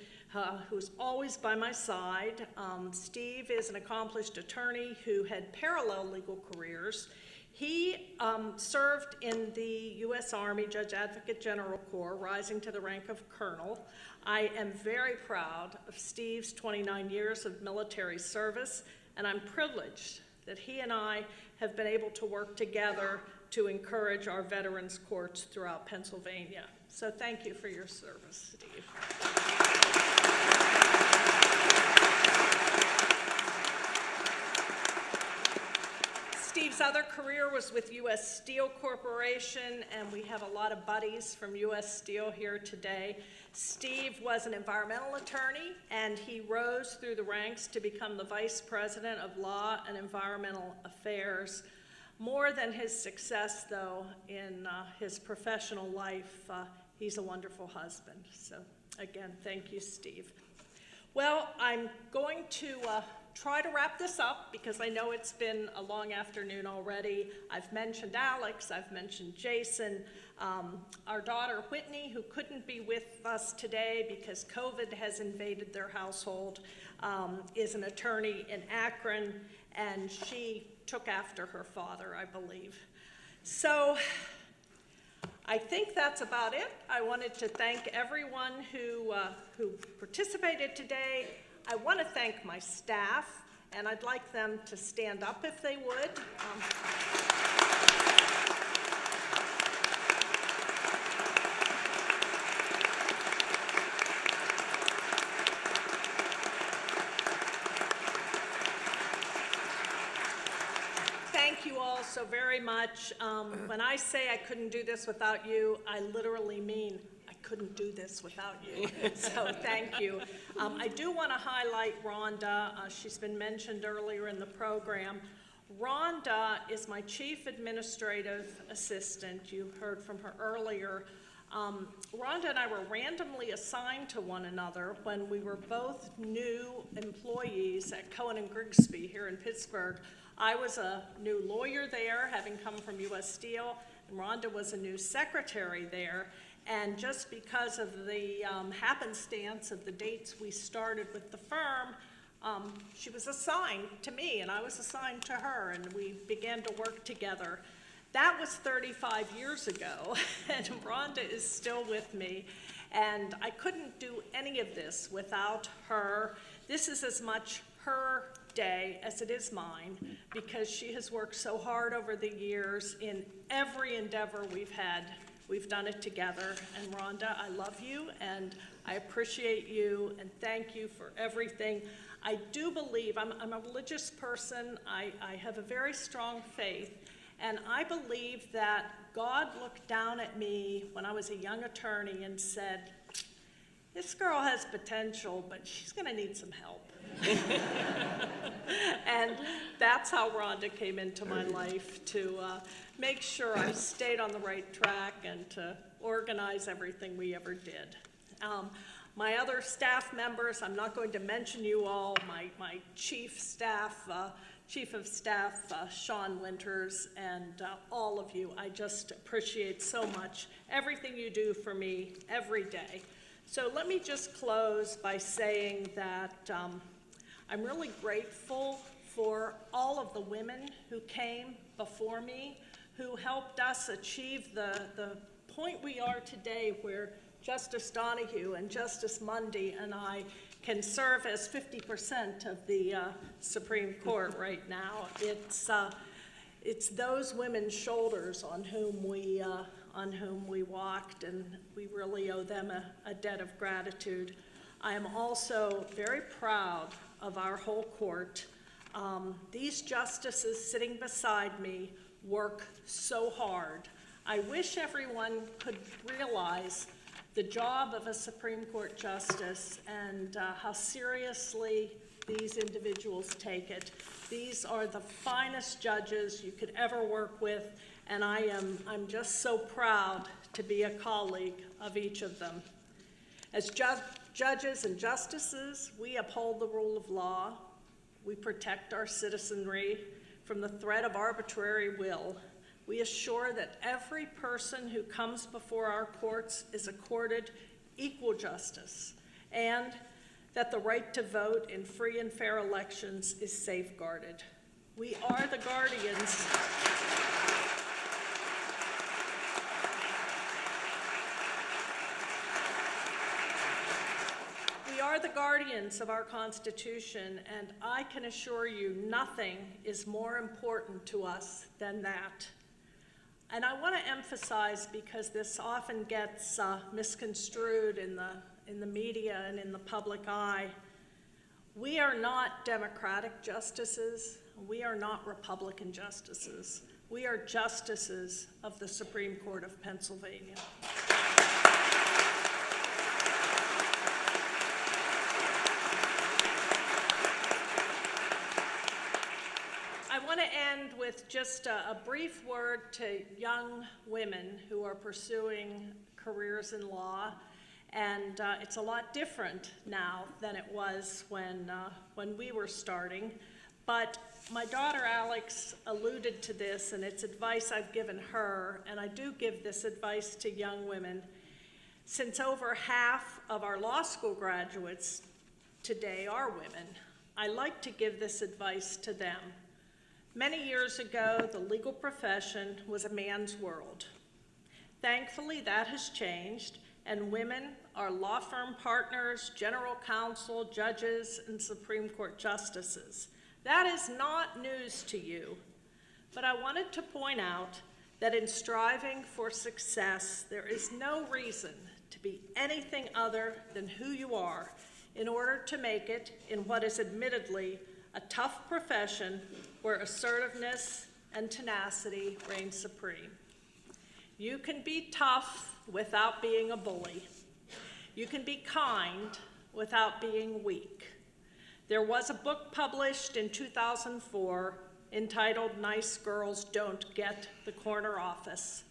who's always by my side. Steve is an accomplished attorney who had parallel legal careers. He served in the U.S. Army Judge Advocate General Corps, rising to the rank of colonel. I am very proud of Steve's 29 years of military service, and I'm privileged that he and I have been able to work together to encourage our veterans courts throughout Pennsylvania. So thank you for your service, Steve. Steve's other career was with U.S. Steel Corporation, and we have a lot of buddies from U.S. Steel here today. Steve was an environmental attorney, and he rose through the ranks to become the Vice President of Law and Environmental Affairs. More than his success, though, in his professional life, he's a wonderful husband. So, again, thank you, Steve. Well, I'm going to try to wrap this up because I know it's been a long afternoon already. I've mentioned Alex, I've mentioned Jason. Our daughter Whitney, who couldn't be with us today because COVID has invaded their household, is an attorney in Akron, and she took after her father, I believe. So I think that's about it. I wanted to thank everyone who participated today. I want to thank my staff, and I'd like them to stand up if they would. Thank you all so very much. When I say I couldn't do this without you, I literally mean I couldn't do this without you. So thank you. I do want to highlight Rhonda. She's been mentioned earlier in the program. Rhonda is my chief administrative assistant. You heard from her earlier. Rhonda and I were randomly assigned to one another when we were both new employees at Cohen & Grigsby here in Pittsburgh. I was a new lawyer there, having come from U.S. Steel, and Rhonda was a new secretary there. And just because of the happenstance of the dates we started with the firm, she was assigned to me, and I was assigned to her, and we began to work together. That was 35 years ago, and Rhonda is still with me, and I couldn't do any of this without her. This is as much her day as it is mine, because she has worked so hard over the years in every endeavor we've had. We've done it together, and Rhonda, I love you, and I appreciate you, and thank you for everything. I do believe, I'm a religious person, I have a very strong faith, and I believe that God looked down at me when I was a young attorney and said, this girl has potential, but she's gonna need some help. And that's how Rhonda came into my life, to make sure I stayed on the right track and to organize everything we ever did. My other staff members, I'm not going to mention you all, my chief of staff, Sean Winters, and all of you. I just appreciate so much everything you do for me every day. So let me just close by saying that I'm really grateful for all of the women who came before me, who helped us achieve the point we are today, where Justice Donahue and Justice Mundy and I can serve as 50% of the Supreme Court right now. It's those women's shoulders on whom we walked, and we really owe them a debt of gratitude. I am also very proud of our whole court. These justices sitting beside me work so hard. I wish everyone could realize the job of a Supreme Court justice and how seriously these individuals take it. These are the finest judges you could ever work with, and I'm just so proud to be a colleague of each of them. As judges and justices, we uphold the rule of law. We protect our citizenry from the threat of arbitrary will. We assure that every person who comes before our courts is accorded equal justice, and that the right to vote in free and fair elections is safeguarded. We are the guardians. We are the guardians of our Constitution, and I can assure you nothing is more important to us than that. And I want to emphasize, because this often gets misconstrued in the media and in the public eye, we are not Democratic justices. We are not Republican justices. We are justices of the Supreme Court of Pennsylvania. I want to end with just a brief word to young women who are pursuing careers in law. And it's a lot different now than it was when we were starting. But my daughter Alex alluded to this, and it's advice I've given her, and I do give this advice to young women. Since over half of our law school graduates today are women, I like to give this advice to them. Many years ago, the legal profession was a man's world. Thankfully, that has changed, and women are law firm partners, general counsel, judges, and Supreme Court justices. That is not news to you, but I wanted to point out that in striving for success, there is no reason to be anything other than who you are in order to make it in what is admittedly a tough profession where assertiveness and tenacity reign supreme. You can be tough without being a bully. You can be kind without being weak. There was a book published in 2004 entitled "Nice Girls Don't Get the Corner Office."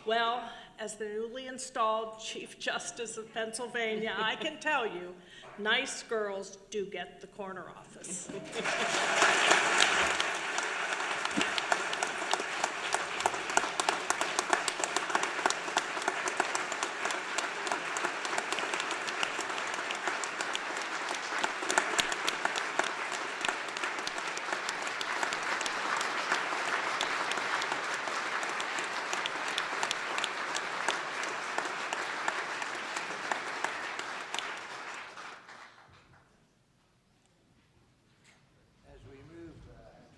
Well, as the newly installed Chief Justice of Pennsylvania, I can tell you, nice girls do get the corner office.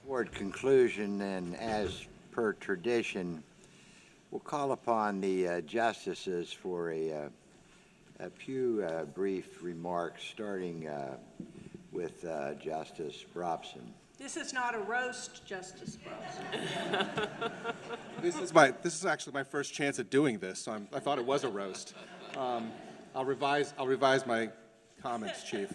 Toward conclusion, and as per tradition, we'll call upon the justices for a few brief remarks, starting with Justice Robson. This is not a roast, Justice Brooks. This is actually my first chance at doing this, so I thought it was a roast. I'll revise my comments, Chief.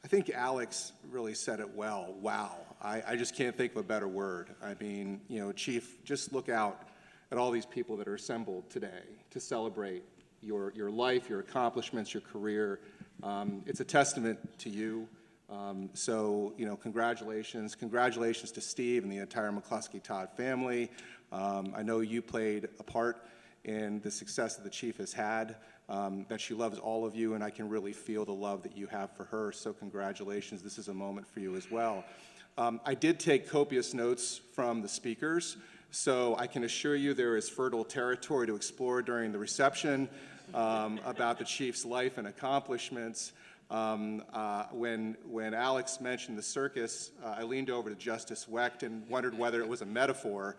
I think Alex really said it well. Wow. I just can't think of a better word. I mean, you know, Chief, just look out at all these people that are assembled today to celebrate your life, your accomplishments, your career. It's a testament to you. So, you know, congratulations. Congratulations to Steve and the entire McCluskey Todd family. I know you played a part in the success that the Chief has had, that she loves all of you, and I can really feel the love that you have for her, so congratulations. This is a moment for you as well. I did take copious notes from the speakers, so I can assure you there is fertile territory to explore during the reception about the Chief's life and accomplishments. When Alex mentioned the circus, I leaned over to Justice Wecht and wondered whether it was a metaphor.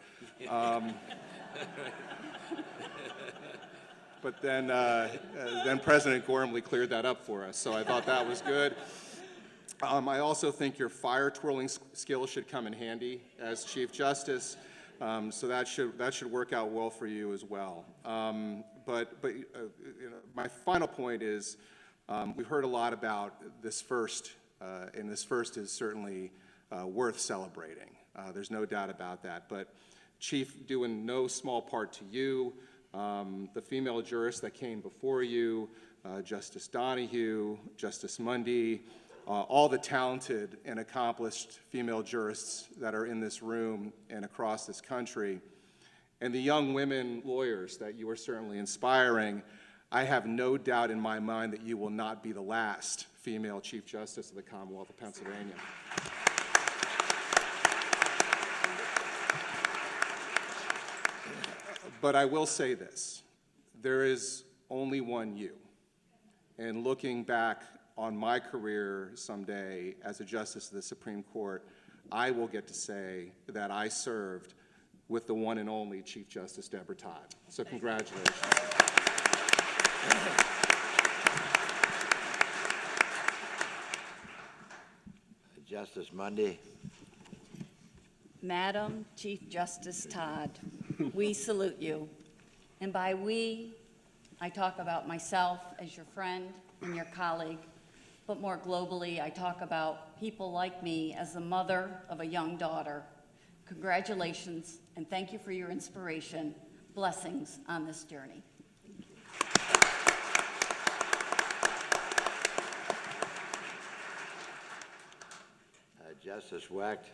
But then President Gormley cleared that up for us, so I thought that was good. I also think your fire twirling skills should come in handy as Chief Justice, so that should work out well for you as well. But you know, my final point is, we've heard a lot about this first, and this first is certainly worth celebrating. There's no doubt about that. But Chief, due in no small part to you, the female jurists that came before you, Justice Donahue, Justice Mundy, all the talented and accomplished female jurists that are in this room and across this country, and the young women lawyers that you are certainly inspiring, I have no doubt in my mind that you will not be the last female Chief Justice of the Commonwealth of Pennsylvania. But I will say this, there is only one you. And looking back on my career someday as a Justice of the Supreme Court, I will get to say that I served with the one and only Chief Justice Debra Todd. So congratulations. Justice Mundy. Madam Chief Justice Todd, we salute you. And by we, I talk about myself as your friend and your colleague, but more globally, I talk about people like me as the mother of a young daughter. Congratulations, and thank you for your inspiration. Blessings on this journey. Justice Wecht.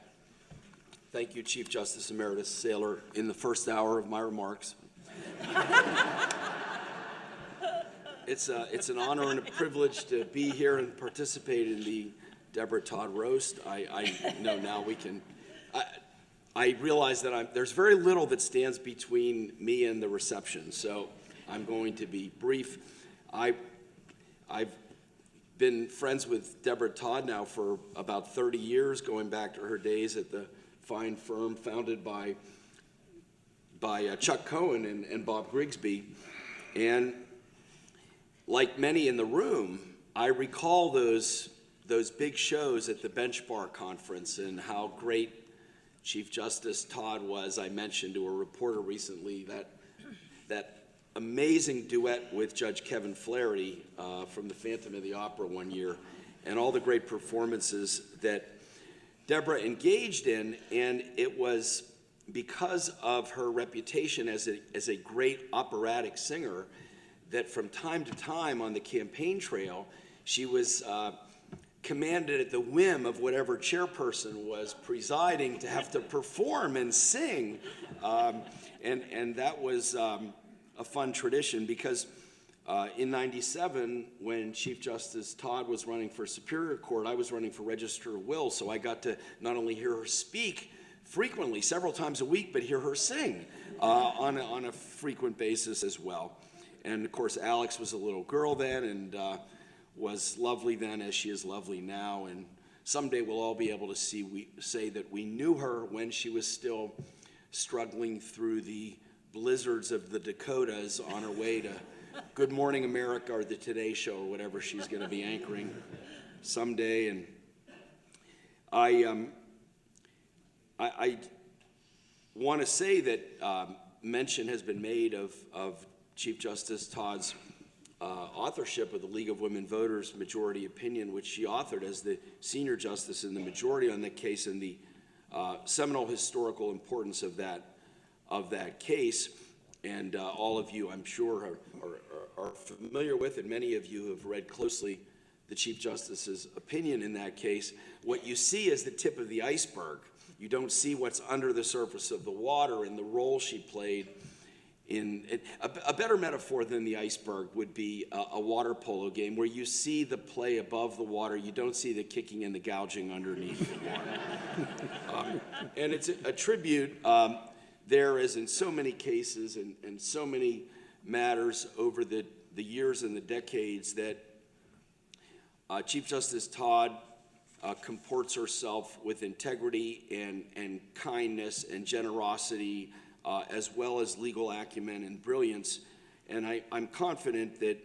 Thank you, Chief Justice Emeritus Saylor, in the first hour of my remarks. It's an honor and a privilege to be here and participate in the Debra Todd roast. I know now we can. I realize that there's very little that stands between me and the reception, so I'm going to be brief. I've been friends with Debra Todd now for about 30 years, going back to her days at the fine firm founded by Chuck Cohen and Bob Grigsby. And like many in the room, I recall those big shows at the Bench Bar Conference and how great Chief Justice Todd was. I mentioned to a reporter recently that amazing duet with Judge Kevin Flaherty from the Phantom of the Opera one year, and all the great performances that Debra engaged in, and it was because of her reputation as a great operatic singer that from time to time on the campaign trail, she was commanded at the whim of whatever chairperson was presiding to have to perform and sing. And that was a fun tradition because in '97, when Chief Justice Todd was running for Superior Court, I was running for Register of Wills, so I got to not only hear her speak frequently, several times a week, but hear her sing on a frequent basis as well. And of course, Alex was a little girl then and was lovely then as she is lovely now. And someday we'll all be able to say that we knew her when she was still struggling through the blizzards of the Dakotas on her way to Good Morning America or the Today Show or whatever she's going to be anchoring someday. And I want to say that mention has been made of Chief Justice Todd's authorship of the League of Women Voters majority opinion, which she authored as the senior justice in the majority on that case, and the seminal historical importance of that case. And all of you, I'm sure, are familiar with, and many of you have read closely the Chief Justice's opinion in that case. What you see is the tip of the iceberg. You don't see what's under the surface of the water and the role she played a better metaphor than the iceberg would be a water polo game where you see the play above the water, you don't see the kicking and the gouging underneath the water. And it's a tribute there, as in so many cases and so many matters over the years and the decades, that Chief Justice Todd comports herself with integrity and kindness and generosity, as well as legal acumen and brilliance. And I'm confident that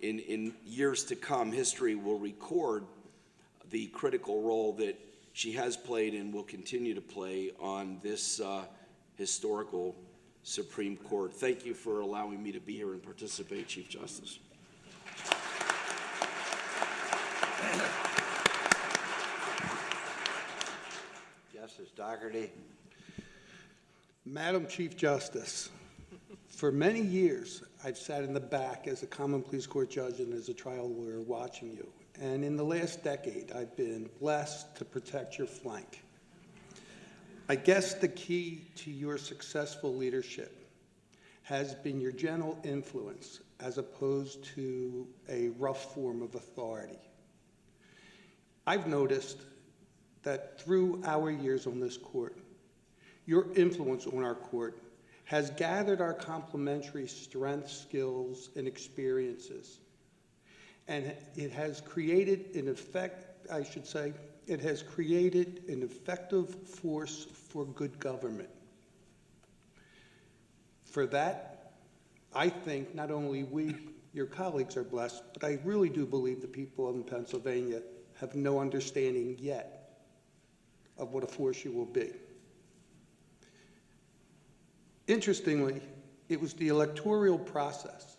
in years to come, history will record the critical role that she has played and will continue to play on this historical Supreme Court. Thank you for allowing me to be here and participate, Chief Justice. Justice Dougherty. Madam Chief Justice, for many years, I've sat in the back as a common pleas court judge and as a trial lawyer watching you. And in the last decade, I've been blessed to protect your flank. I guess the key to your successful leadership has been your gentle influence as opposed to a rough form of authority. I've noticed that through our years on this court, your influence on our court has gathered our complementary strengths, skills, and experiences. And it has created an it has created an effective force for good government. For that, I think not only we, your colleagues, are blessed, but I really do believe the people in Pennsylvania have no understanding yet of what a force you will be. Interestingly, it was the electoral process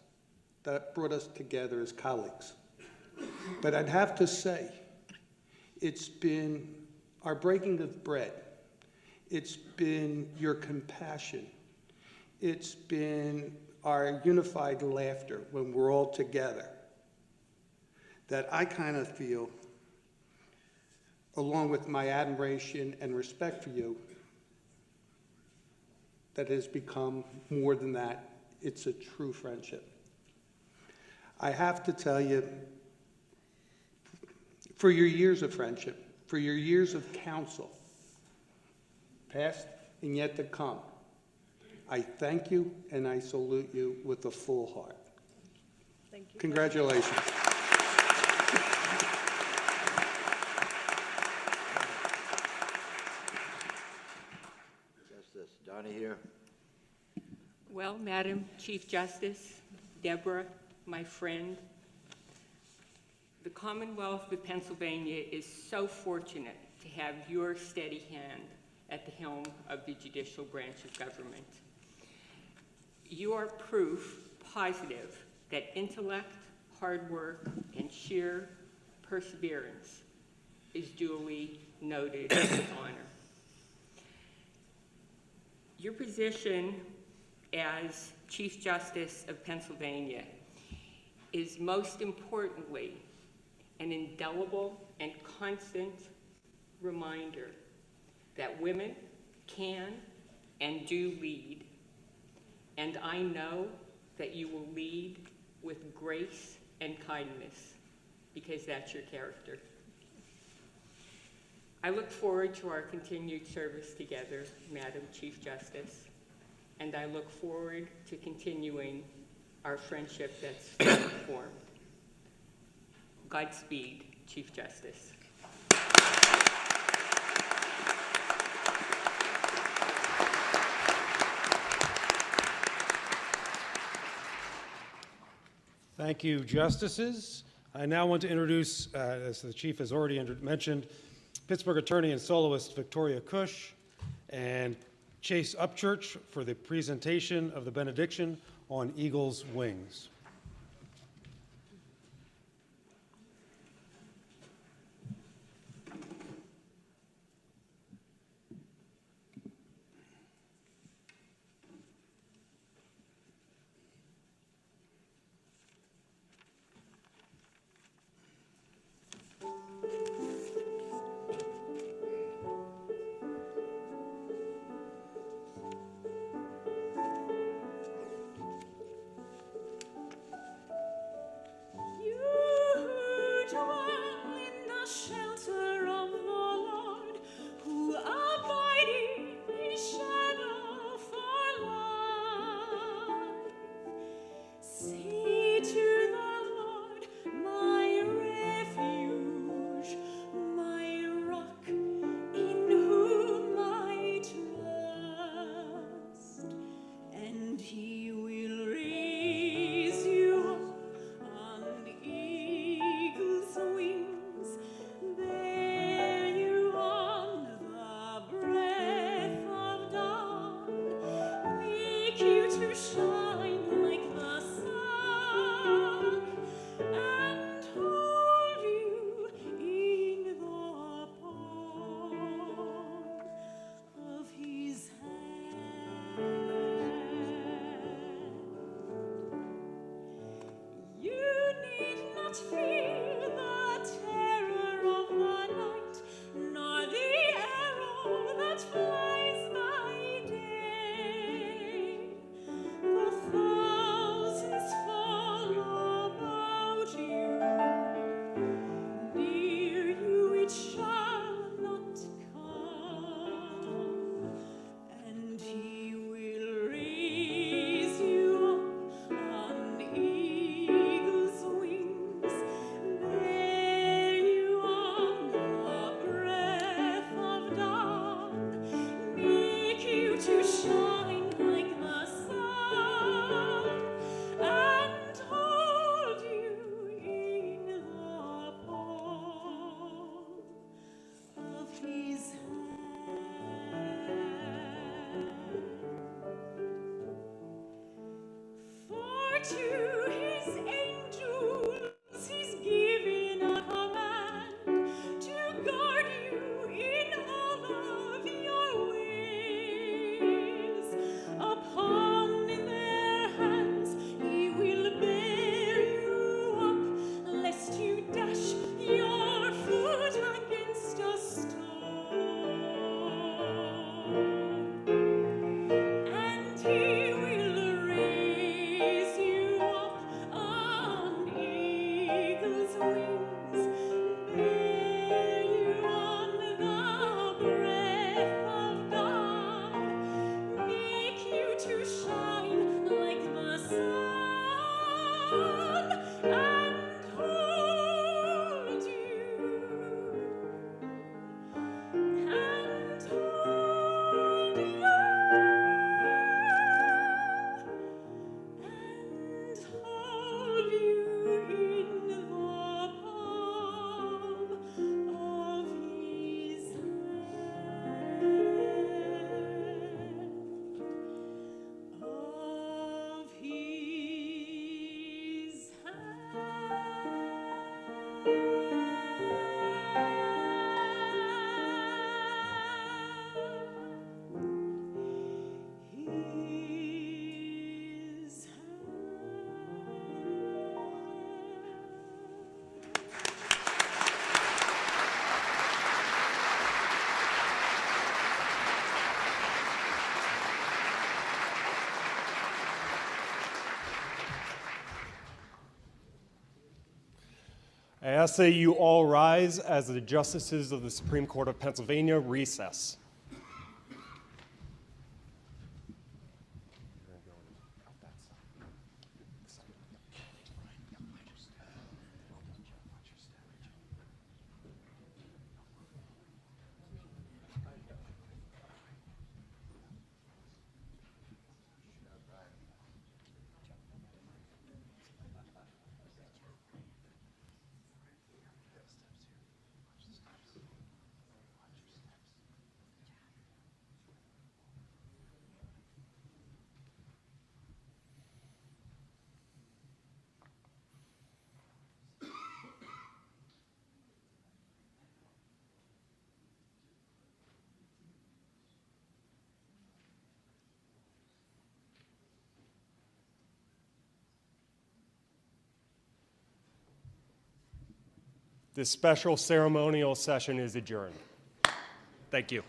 that brought us together as colleagues. But I'd have to say, it's been our breaking of bread. It's been your compassion. It's been our unified laughter when we're all together that I kind of feel, along with my admiration and respect for you, that has become more than that. It's a true friendship. I have to tell you, for your years of friendship, for your years of counsel, past and yet to come, I thank you and I salute you with a full heart. Thank you. Congratulations. Justice Donahue. Well, Madam Chief Justice, Deborah, my friend, the Commonwealth of Pennsylvania is so fortunate to have your steady hand at the helm of the judicial branch of government. You are proof positive that intellect, hard work, and sheer perseverance is duly noted with honor. Your position as Chief Justice of Pennsylvania is most importantly an indelible and constant reminder that women can and do lead, and I know that you will lead with grace and kindness because that's your character. I look forward to our continued service together, Madam Chief Justice, and I look forward to continuing our friendship that's formed. Godspeed, Chief Justice. Thank you, Justices. I now want to introduce, as the Chief has already mentioned, Pittsburgh attorney and soloist Victoria Cush and Chase Upchurch for the presentation of the benediction on Eagle's Wings. not fear the terror of the night, nor the arrow that flies by day. The thousands fall about you, near you it shall not come, and he will raise you up on eagle's wings, bear you on the breath of dawn, make you to shine like the sun, and hold you in the palm of his hand. For to his angels he's given a command to guard you in all of your ways. Upon their hands he will bear you up, lest you dash your foot against a stone. And he will raise you up on eagle's wings, bear you on the breath of dawn, make you to shine like the sun, and hold you, and hold you. Hold you in the palm of his hand, of his his I ask that you all rise as the justices of the Supreme Court of Pennsylvania recess. This special ceremonial session is adjourned. Thank you.